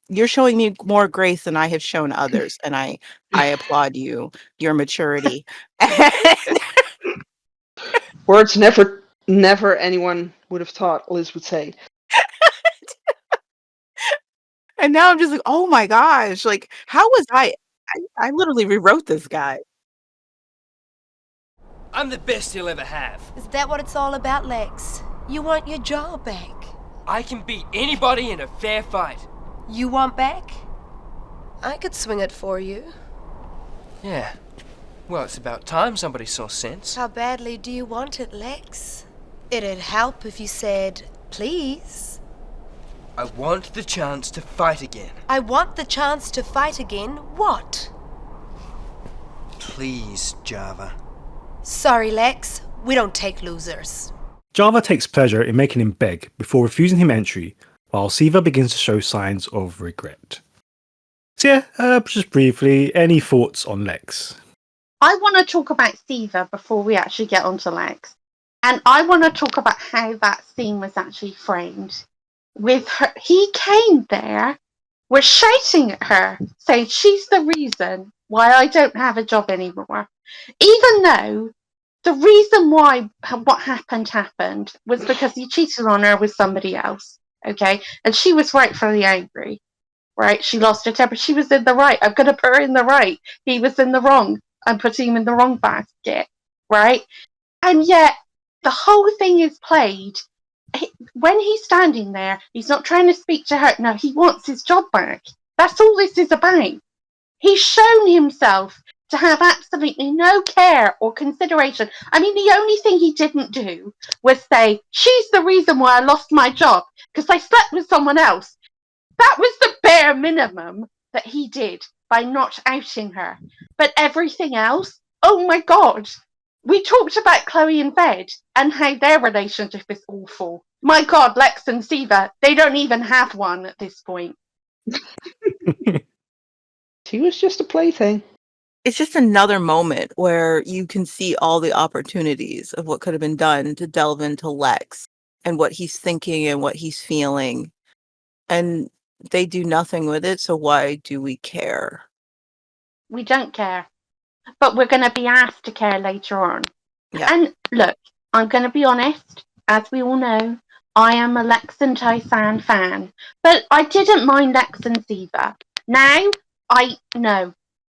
You're showing me more grace than I have shown others, and I applaud you, your maturity. Words never anyone would have thought Liz would say. And now I'm just like, oh my gosh, like how was I literally rewrote this guy. I'm the best he'll ever have. Is that what it's all about, Lex? You want your job back? I can beat anybody in a fair fight. You want back? I could swing it for you. Yeah. Well, it's about time somebody saw sense. How badly do you want it, Lex? It'd help if you said, please. I want the chance to fight again. I want the chance to fight again. What? Please, Java. Sorry, Lex. We don't take losers. Java takes pleasure in making him beg before refusing him entry, while Siva begins to show signs of regret. So yeah, just briefly, any thoughts on Lex? I want to talk about Siva before we actually get onto Lex. And I want to talk about how that scene was actually framed. With her, he came there, was shouting at her, saying she's the reason why I don't have a job anymore. Even though the reason why what happened was because he cheated on her with somebody else. Okay? And she was rightfully angry. Right? She lost her temper. She was in the right. I'm going to put her in the right. He was in the wrong. I'm putting him in the wrong basket. Right? And yet, the whole thing is played. When he's standing there, he's not trying to speak to her. No, he wants his job back. That's all this is about. He's shown himself to have absolutely no care or consideration. I mean, the only thing he didn't do was say, she's the reason why I lost my job, because I slept with someone else. That was the bare minimum that he did by not outing her. But everything else, oh my God. We talked about Chloe and Ved and how their relationship is awful. My God, Lex and Siva, they don't even have one at this point. He was just a plaything. It's just another moment where you can see all the opportunities of what could have been done to delve into Lex and what he's thinking and what he's feeling. And they do nothing with it, so why do we care? We don't care. But we're going to be asked to care later on. Yeah. And look, I'm going to be honest, as we all know, I am a Lex and Tysan fan. But I didn't mind Lex and Siva. Now,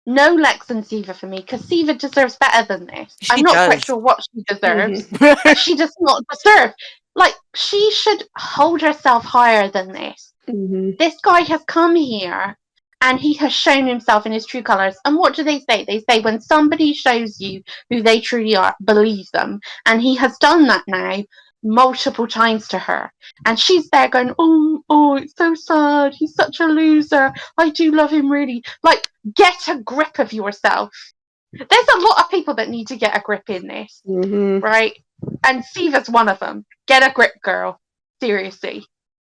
no Lex and Siva for me, because Siva deserves better than this. I'm not quite sure what she deserves. But she does not deserve. Like, she should hold herself higher than this. Mm-hmm. This guy has come here and he has shown himself in his true colours. And what do they say? They say when somebody shows you who they truly are, believe them. And he has done that now multiple times to her. And she's there going, oh, it's so sad. He's such a loser. I do love him really. Like, get a grip of yourself. There's a lot of people that need to get a grip in this, right? And Siva's one of them. Get a grip, girl. Seriously.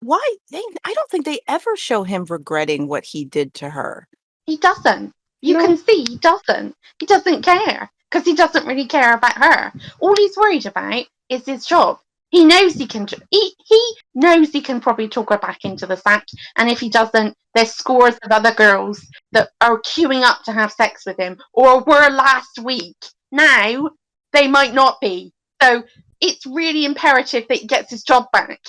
Why? I don't think they ever show him regretting what he did to her. He doesn't. You can see he doesn't. He doesn't care because he doesn't really care about her. All he's worried about is his job. He knows he can. He knows he can probably talk her back into the sack. And if he doesn't, there's scores of other girls that are queuing up to have sex with him, or were last week. Now they might not be. So it's really imperative that he gets his job back.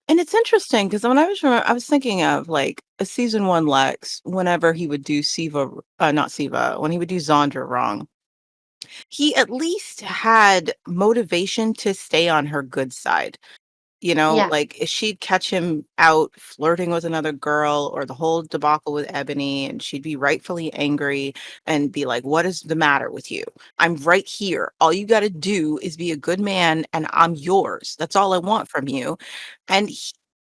And it's interesting because when I was thinking of like a season 1 Lex, whenever he would do not Siva, when he would do Zandra wrong, he at least had motivation to stay on her good side. You know, Yeah. like if she'd catch him out flirting with another girl or the whole debacle with Ebony, and she'd be rightfully angry and be like, "What is the matter with you? I'm right here. All you got to do is be a good man and I'm yours. That's all I want from you." And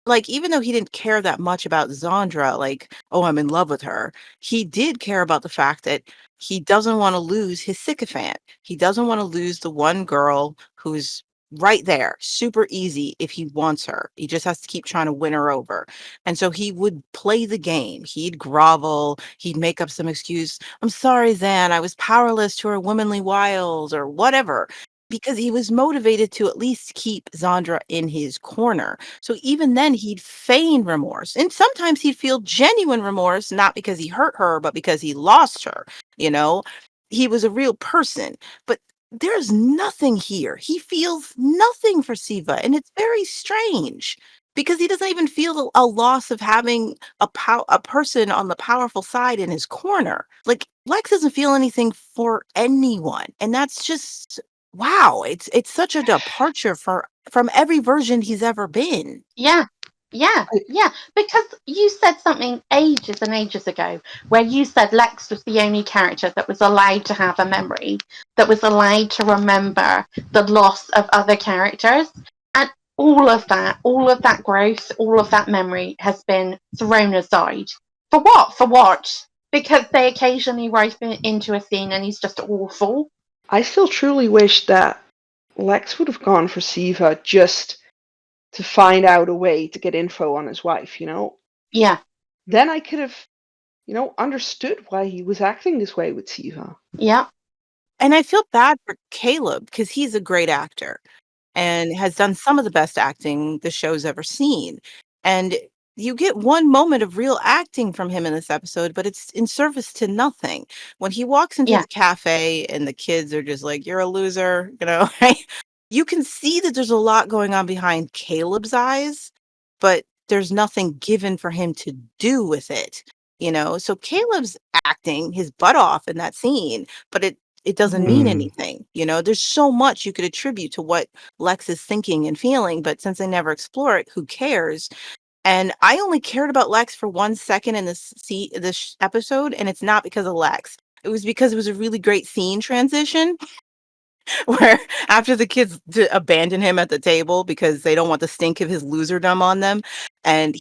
like, even though he didn't care that much about Zandra, like, "Oh, I'm in love with her," he did care about the fact that he doesn't want to lose his sycophant. He doesn't want to lose the one girl who's right there, super easy if he wants her. He just has to keep trying to win her over. And so he would play the game. He'd grovel, he'd make up some excuse. "I'm sorry, Zan, I was powerless to her womanly wiles," or whatever, because he was motivated to at least keep Zandra in his corner. So even then, he'd feign remorse. And sometimes he'd feel genuine remorse, not because he hurt her, but because he lost her. You know, he was a real person. But there's nothing here. He feels nothing for Siva. And it's very strange because he doesn't even feel a loss of having a person on the powerful side in his corner. Like Lex doesn't feel anything for anyone. And that's just wow, it's such a departure from every version he's ever been. Yeah, yeah, I, yeah. Because you said something ages and ages ago where you said Lex was the only character that was allowed to have a memory, that was allowed to remember the loss of other characters. And all of that growth, all of that memory has been thrown aside. For what? For what? Because they occasionally write him into a scene and he's just awful. I still truly wish that Lex would have gone for Siva just to find out a way to get info on his wife, you know? Yeah, Then I could have, understood why he was acting this way with Siva. yeah, And I feel bad for Caleb because he's a great actor and has done some of the best acting the show's ever seen. And you get one moment of real acting from him in this episode, but it's in service to nothing. When he walks into yeah, the cafe and the kids are just like, "You're a loser," you know, right? You can see that there's a lot going on behind Caleb's eyes, but there's nothing given for him to do with it, you know? So Caleb's acting his butt off in that scene, but it doesn't mean Hmm. anything, you know? There's so much you could attribute to what Lex is thinking and feeling, but since they never explore it, who cares? And I only cared about Lex for 1 second in this episode, and it's not because of Lex. It was because it was a really great scene transition where after the kids abandon him at the table because they don't want the stink of his loserdom on them, and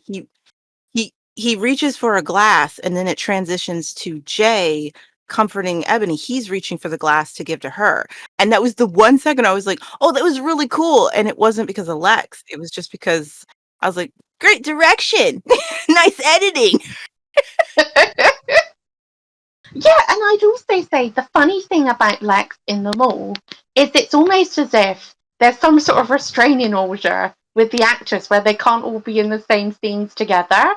he reaches for a glass, and then it transitions to Jay comforting Ebony. He's reaching for the glass to give to her. And that was the 1 second I was like, "Oh, that was really cool." And it wasn't because of Lex. It was just because I was like, "Great direction. Nice editing." Yeah, and I'd also say the funny thing about Lex in the law is it's almost as if there's some sort of restraining order with the actors where they can't all be in the same scenes together.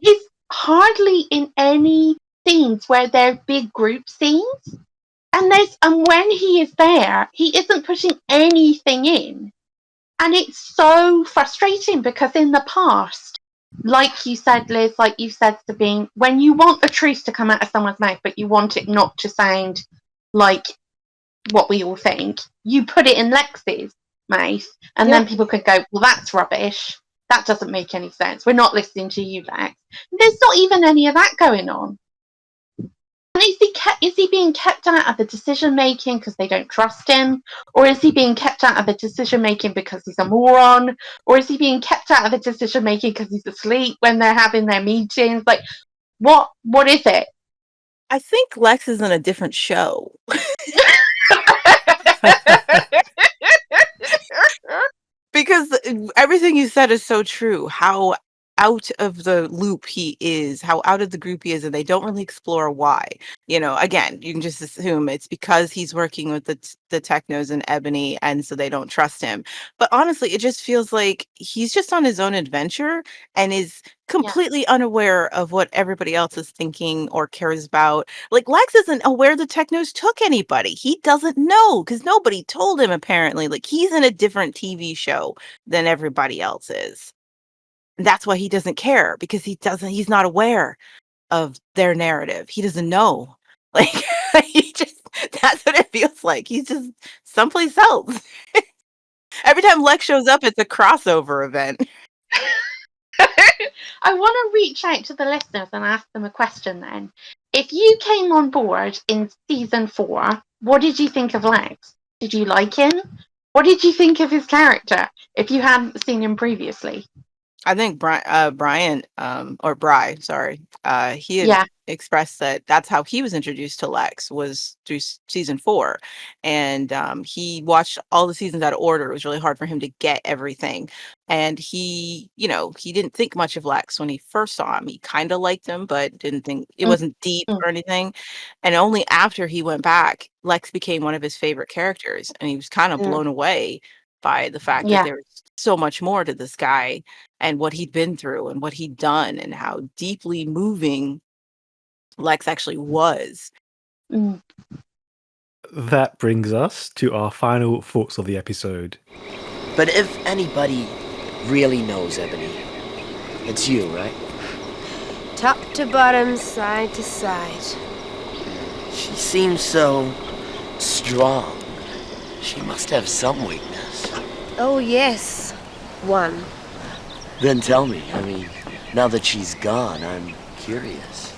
He's hardly in any scenes where they're big group scenes. And when he is there, he isn't putting anything in. And it's so frustrating because in the past, like you said, Liz, like you said, Sabine, when you want the truth to come out of someone's mouth, but you want it not to sound like what we all think, you put it in Lex's mouth, and then Yep. people could go, well, that's rubbish. That doesn't make any sense. We're not listening to you, Lex. There's not even any of that going on. And is he being kept out of the decision making because they don't trust him? Or is he being kept out of the decision making because he's a moron? Or is he being kept out of the decision making because he's asleep when they're having their meetings? Like, what is it? I think Lex is in a different show. Because everything you said is so true. How out of the loop he is, how out of the group he is, and they don't really explore why. You know, again, you can just assume it's because he's working with the Technos and Ebony, and so they don't trust him. But honestly, it just feels like he's just on his own adventure and is Yeah, completely unaware of what everybody else is thinking or cares about. Like Lex isn't aware the Technos took anybody. He doesn't know because nobody told him apparently. Like he's in a different TV show than everybody else is. And that's why he doesn't care because he's not aware of their narrative. He doesn't know. Like he just that's what it feels like. He's just someplace else. Every time Lex shows up, it's a crossover event. I want to reach out to the listeners and ask them a question then. If you came on board in season 4, what did you think of Lex? Did you like him? What did you think of his character if you hadn't seen him previously? I think Brian, or Bry, sorry, he had Yeah. expressed that that's how he was introduced to Lex, was through season 4. And he watched all the seasons out of order. It was really hard for him to get everything. And he didn't think much of Lex when he first saw him. He kind of liked him, but didn't think it wasn't deep Mhm. or anything. And only after he went back, Lex became one of his favorite characters. And he was kind of Yeah. blown away by the fact that Yeah. there was so much more to this guy and what he'd been through and what he'd done and how deeply moving Lex actually was. Mm. That brings us to our final thoughts of the episode. But if anybody really knows Ebony, it's you, right? Top to bottom, side to side. She seems so strong. She must have some weakness. Oh, yes. One. Then tell me, I mean, now that she's gone, I'm curious.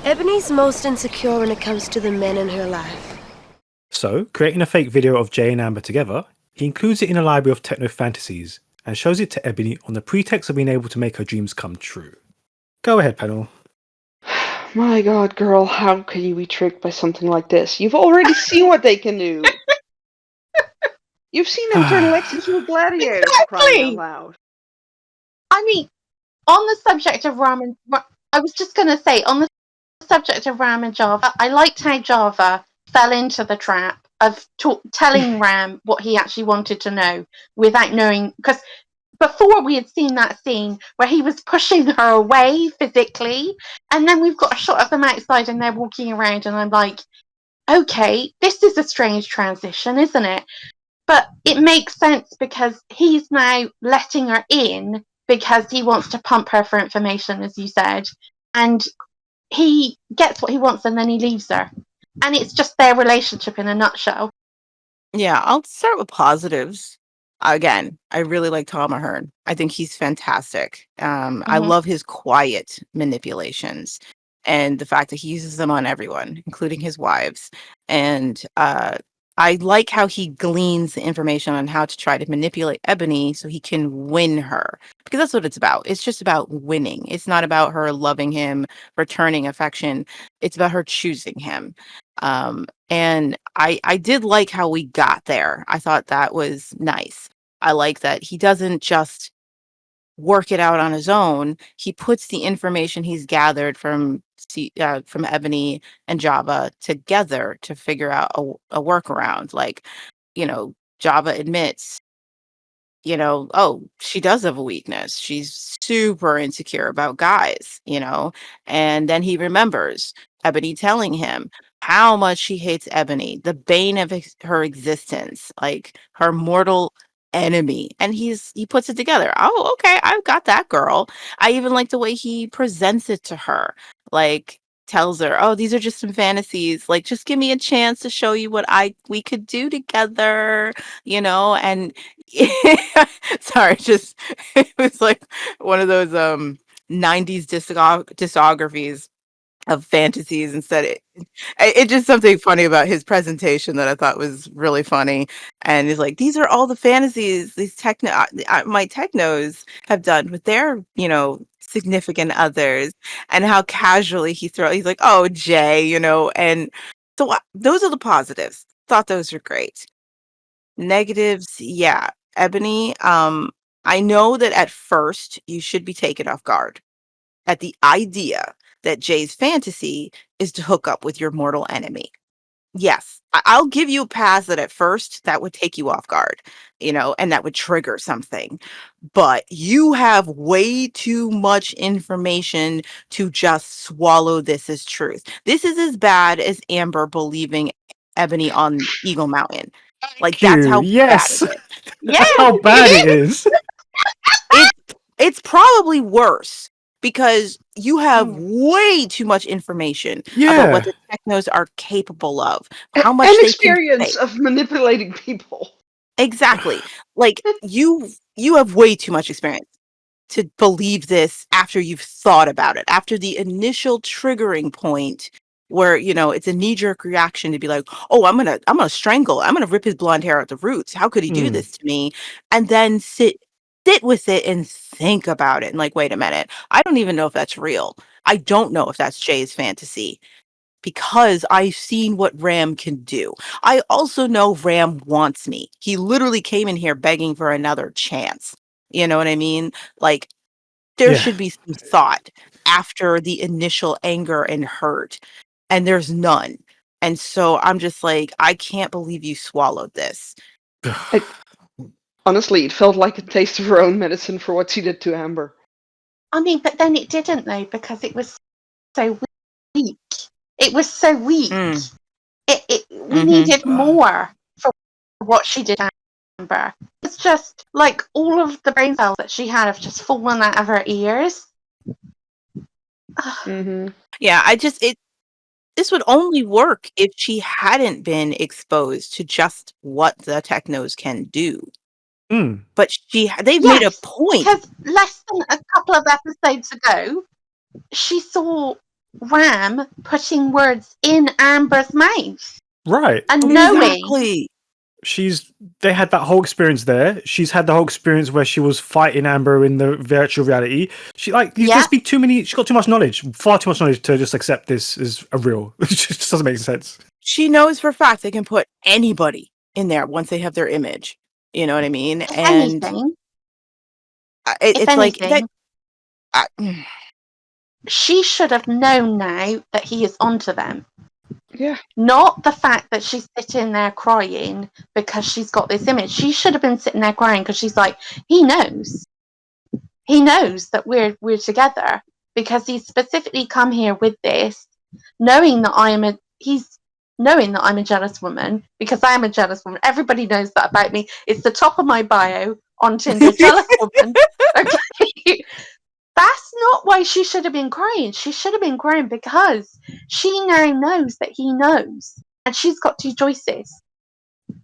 Ebony's most insecure when it comes to the men in her life. So, creating a fake video of Jay and Amber together, he includes it in a library of techno fantasies and shows it to Ebony on the pretext of being able to make her dreams come true. Go ahead, panel. My God, girl, how can you be tricked by something like this? You've already seen what they can do. You've seen them turn Lex into a gladiator, for crying out loud. I mean, on the subject of Ram I was just going to say, on the subject of Ram and Java, I liked how Java fell into the trap of telling Ram what he actually wanted to know without knowing, because before we had seen that scene where he was pushing her away physically, and then we've got a shot of them outside and they're walking around, and I'm like, okay, this is a strange transition, isn't it? But it makes sense because he's now letting her in because he wants to pump her for information, as you said. And he gets what he wants and then he leaves her. And it's just their relationship in a nutshell. Yeah, I'll start with positives. Again, I really like Tom Ahern. I think he's fantastic. I love his quiet manipulations and the fact that he uses them on everyone, including his wives. And I like how he gleans the information on how to try to manipulate Ebony so he can win her. Because that's what it's about. It's just about winning. It's not about her loving him, returning affection. It's about her choosing him. And I did like how we got there. I thought that was nice. I like that he doesn't just work it out on his own. He puts the information he's gathered from Ebony and Java together to figure out a workaround. Like, Java admits, oh, she does have a weakness. She's super insecure about guys, and then he remembers Ebony telling him how much she hates Ebony, the bane of her existence, like her mortal enemy. And he puts it together. Oh, okay, I've got that girl. I even like the way he presents it to her. Like, tells her, oh, these are just some fantasies. Like, just give me a chance to show you what we could do together, and sorry, just it was like one of those 90s discographies of fantasies instead. It just something funny about his presentation that I thought was really funny. And he's like, these are all the fantasies these my technos have done with their, significant others, and how casually he's like, oh, Jay, and so those are the positives. Thought those were great. Negatives, yeah. Ebony, I know that at first you should be taken off guard at the idea that Jay's fantasy is to hook up with your mortal enemy. Yes, I'll give you a pass that at first that would take you off guard, and that would trigger something. But you have way too much information to just swallow this as truth. This is as bad as Amber believing Ebony on Eagle Mountain. Like, that's how Yes, bad it is. that's how bad it is. It's probably worse because you have way too much information about what the technos are capable of, how much and they can experience say. of manipulating people. Exactly. Like, you have way too much experience to believe this after you've thought about it, after the initial triggering point where, it's a knee-jerk reaction to be like, "Oh, I'm gonna strangle. I'm gonna rip his blonde hair at the roots. How could he do Mm. this to me?" And then sit with it and think about it and like, "Wait a minute. I don't even know if that's real. I don't know if that's Jay's fantasy because I've seen what Ram can do. I also know Ram wants me. He literally came in here begging for another chance." You know what I mean? Like, there Yeah. should be some thought after the initial anger and hurt, and there's none. And so I'm just like, I can't believe you swallowed this. Honestly, it felt like a taste of her own medicine for what she did to Amber. I mean, but then it didn't though, because it was so weak. It was so weak. Mm, We mhm. needed more for what she did to Amber. It's just like all of the brain cells that she had have just fallen out of her ears. Hmm. Yeah, this would only work if she hadn't been exposed to just what the technos can do. Mm. But they've made a Yes, point. because less than a couple of episodes ago, she saw Ram putting words in Amber's mouth Right. and knowing. Exactly. They had that whole experience there. She's had the whole experience where she was fighting Amber in the virtual reality. She Yeah. there's been too many. She's got too much knowledge, far too much knowledge to just accept this as a real. It just doesn't make sense. She knows for a fact they can put anybody in there once they have their image. You know what I mean? If And anything, it's like that. anything, she should have known now that he is onto them. Yeah. Not the fact that she's sitting there crying because she's got this image. She should have been sitting there crying because she's like, he knows. He knows that we're together because he's specifically come here with this, knowing that he's knowing that I'm a jealous woman, because I am a jealous woman. Everybody knows that about me. It's the top of my bio on Tinder, jealous woman. Okay. That's not why she should have been crying. She should have been crying because she now knows that he knows. And she's got two choices.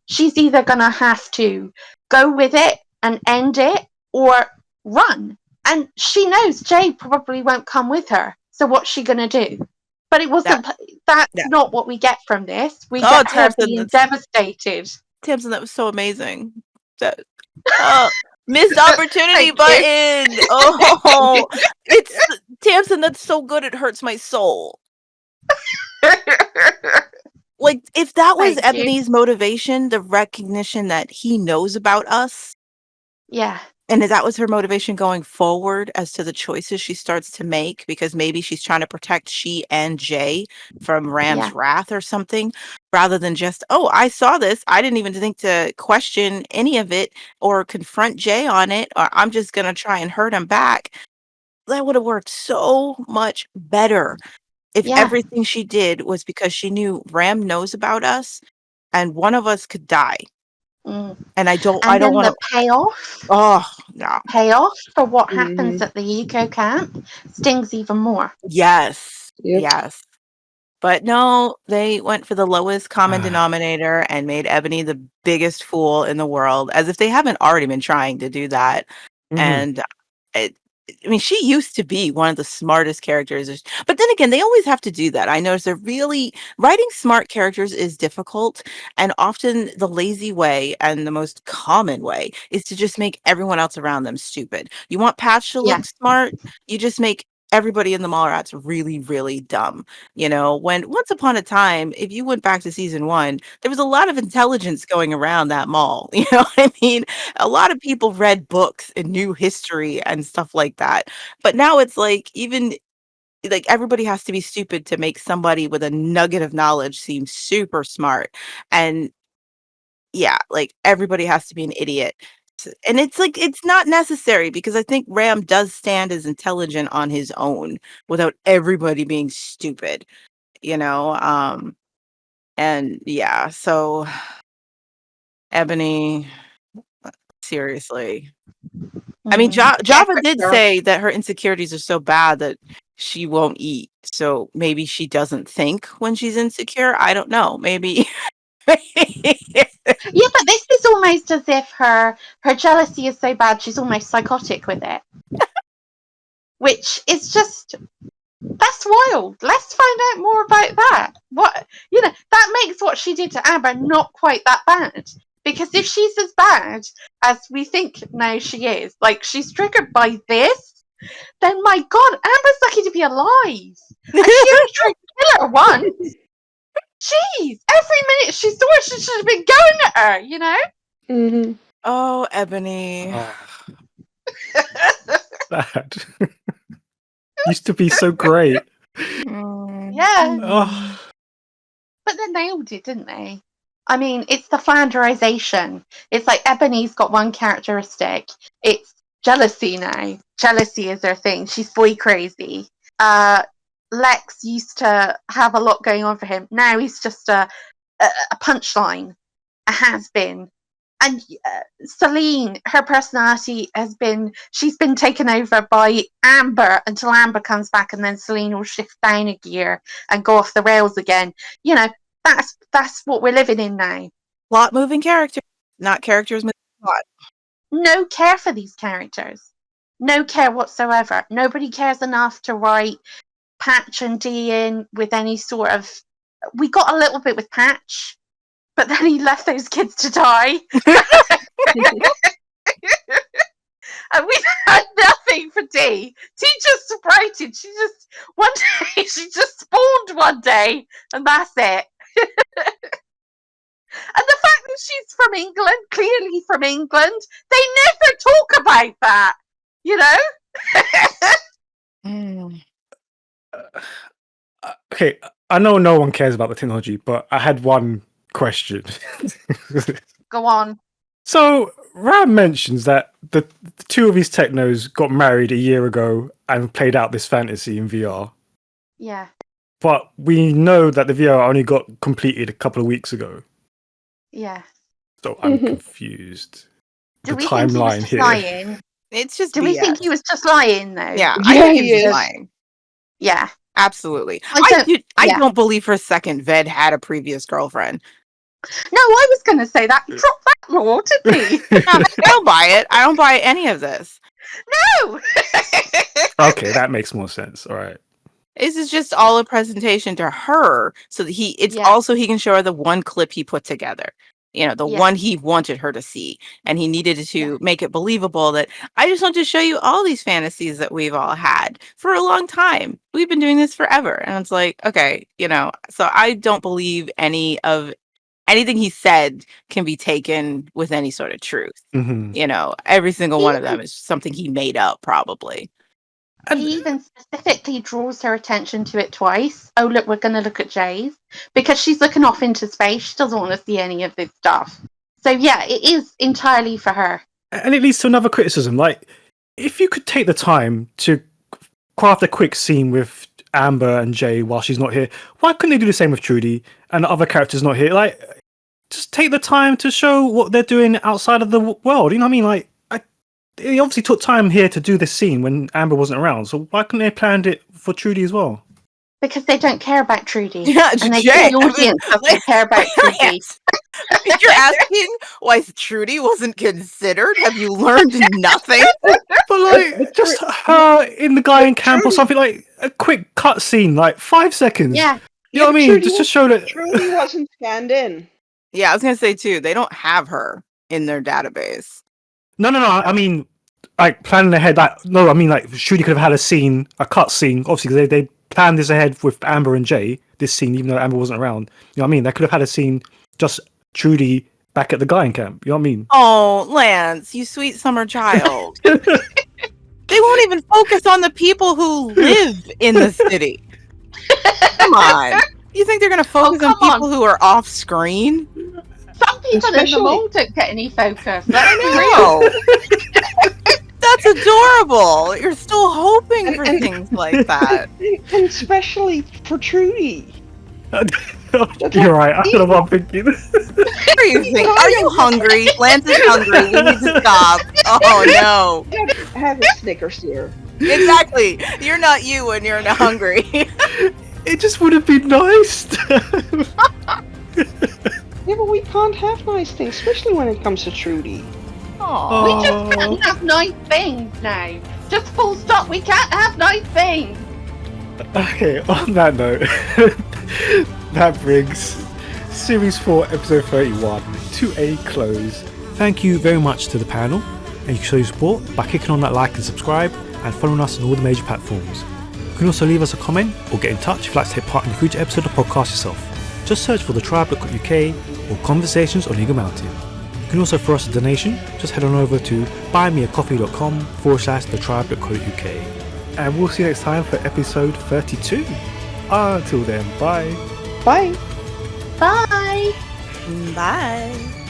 She's either going to have to go with it and end it or run. And she knows Jay probably won't come with her. So what's she going to do? But it wasn't. That's not what we get from this. We get her being devastated. Tamsin, that was so amazing. That missed opportunity button. Oh, it's Tamsin. That's so good. It hurts my soul. Like, if that was Ebony's motivation, the recognition that he knows about us. Yeah. And that was her motivation going forward as to the choices she starts to make, because maybe she's trying to protect she and Jay from Ram's wrath or something, rather than just, oh, I saw this. I didn't even think to question any of it or confront Jay on it, or I'm just going to try and hurt him back. That would have worked so much better if everything she did was because she knew Ram knows about us and one of us could die. And I don't want the payoff. Oh, no. Payoff for what happens at the eco camp stings even more. Yes. Yes. But no, they went for the lowest common denominator and made Ebony the biggest fool in the world, as if they haven't already been trying to do that. And I mean, she used to be one of the smartest characters, but then again, they always have to do that. I notice they're really writing smart characters is difficult, and often the lazy way and the most common way is to just make everyone else around them stupid. You want Patch to look smart, you just make everybody in the Mallrats really, really dumb. You know, when once upon a time, if you went back to season 1, there was a lot of intelligence going around that mall. You know what I mean? A lot of people read books and knew history and stuff like that. But now it's like, even like, everybody has to be stupid to make somebody with a nugget of knowledge seem super smart. And yeah, like, everybody has to be an idiot. And it's like, it's not necessary, because I think Ram does stand as intelligent on his own without everybody being stupid, you know? And yeah, so Ebony, seriously. I mean, Java did say that her insecurities are so bad that she won't eat. So maybe she doesn't think when she's insecure. I don't know. Maybe Yeah, but this is almost as if her jealousy is so bad she's almost psychotic with it. Which is just, that's wild. Let's find out more about that. What, that makes what she did to Amber not quite that bad. Because if she's as bad as we think now she is, like she's triggered by this, then my God, Amber's lucky to be alive. And she only tried to kill her once. Jeez, every minute she saw her, she should have been going at her, Mm-hmm. Oh, Ebony. Sad. Used to be so great. Yeah. Oh. But they nailed it, didn't they? I mean, it's the Flanderization. It's like Ebony's got one characteristic. It's jealousy now. Jealousy is her thing. She's boy crazy. Lex used to have a lot going on for him. Now he's just a punchline, a has-been. And Salene, her personality she's been taken over by Amber until Amber comes back, and then Salene will shift down a gear and go off the rails again. That's what we're living in now. Plot moving characters, not characters moving plot. No care for these characters. No care whatsoever. Nobody cares enough to write Patch and Dee in with any sort of... We got a little bit with Patch, but then he left those kids to die. And we had nothing for Dee. Dee just sprouted. One day, she just spawned one day, and that's it. And the fact that she's from England, clearly from England, they never talk about that, Okay, I know no one cares about the technology, but I had one question. Go on. So, Ram mentions that the two of his technos got married a year ago and played out this fantasy in VR. Yeah. But we know that the VR only got completed a couple of weeks ago. Yeah. So I'm confused. Do the we think he was timeline just here. lying? It's just Do BS. we think he was just lying, though? Yeah, I think he was is. lying. Yeah. Absolutely. I don't believe for a second Ved had a previous girlfriend. No, I was going to say that. Drop that law, didn't he? No, I don't buy it. I don't buy any of this. No! Okay, that makes more sense. All right. This is just all a presentation to her so that also he can show her the one clip he put together. The one he wanted her to see. And he needed to make it believable that I just want to show you all these fantasies that we've all had for a long time. We've been doing this forever. And it's like, okay, so I don't believe anything he said can be taken with any sort of truth. Mm-hmm. Every single one of them is something he made up, probably. He even specifically draws her attention to it twice. Oh, look, we're going to look at Jay's. Because she's looking off into space. She doesn't want to see any of this stuff. So, yeah, it is entirely for her. And it leads to another criticism. Like, if you could take the time to craft a quick scene with Amber and Jay while she's not here, why couldn't they do the same with Trudy and the other characters not here? Like, just take the time to show what they're doing outside of the world. You know what I mean? Like, they obviously took time here to do this scene when Amber wasn't around. So why couldn't they have planned it for Trudy as well? Because they don't care about Trudy. Yeah, and they Jay, the audience doesn't care about Trudy. You're asking why Trudy wasn't considered? Have you learned nothing? But like, just her in the guy in camp or something, like a quick cut scene, like 5 seconds. Yeah. You know what I mean? Just to show that Trudy wasn't scanned in. Yeah, I was gonna say too. They don't have her in their database. No. I mean, like planning ahead. Like, no, I mean like Trudy could have had a cut scene. Obviously, because they planned this ahead with Amber and Jay. This scene, even though Amber wasn't around. You know what I mean? They could have had a scene just Trudy back at the guy in camp. You know what I mean? Oh, Lance, you sweet summer child. They won't even focus on the people who live in the city. Come on. You think they're going to focus on people who are off screen? Some people in the mall don't get any focus. I know. That's adorable. You're still hoping for things like that. And especially for Trudy. You're right. I don't know what I'm thinking. What are you thinking? Are you hungry? Lance is hungry. We need to stop. Oh no. Have a Snickers here. Exactly. You're not you when you're not hungry. It just would have been nice. Yeah, but we can't have nice things, especially when it comes to Trudy. Aw, we just can't have nice things now. Just full stop, we can't have nice things. Okay, on that note, that brings Series 4, Episode 31 to a close. Thank you very much to the panel, and you can show your support by clicking on that like and subscribe and following us on all the major platforms. You can also leave us a comment or get in touch if you'd like to take part in a future episode of the podcast yourself. Just search for the tribe.uk or Conversations on Eagle Mountain. You can also throw us a donation. Just head on over to buymeacoffee.com/thetribe.co.uk. And we'll see you next time for episode 32. Until then, bye. Bye. Bye. Bye.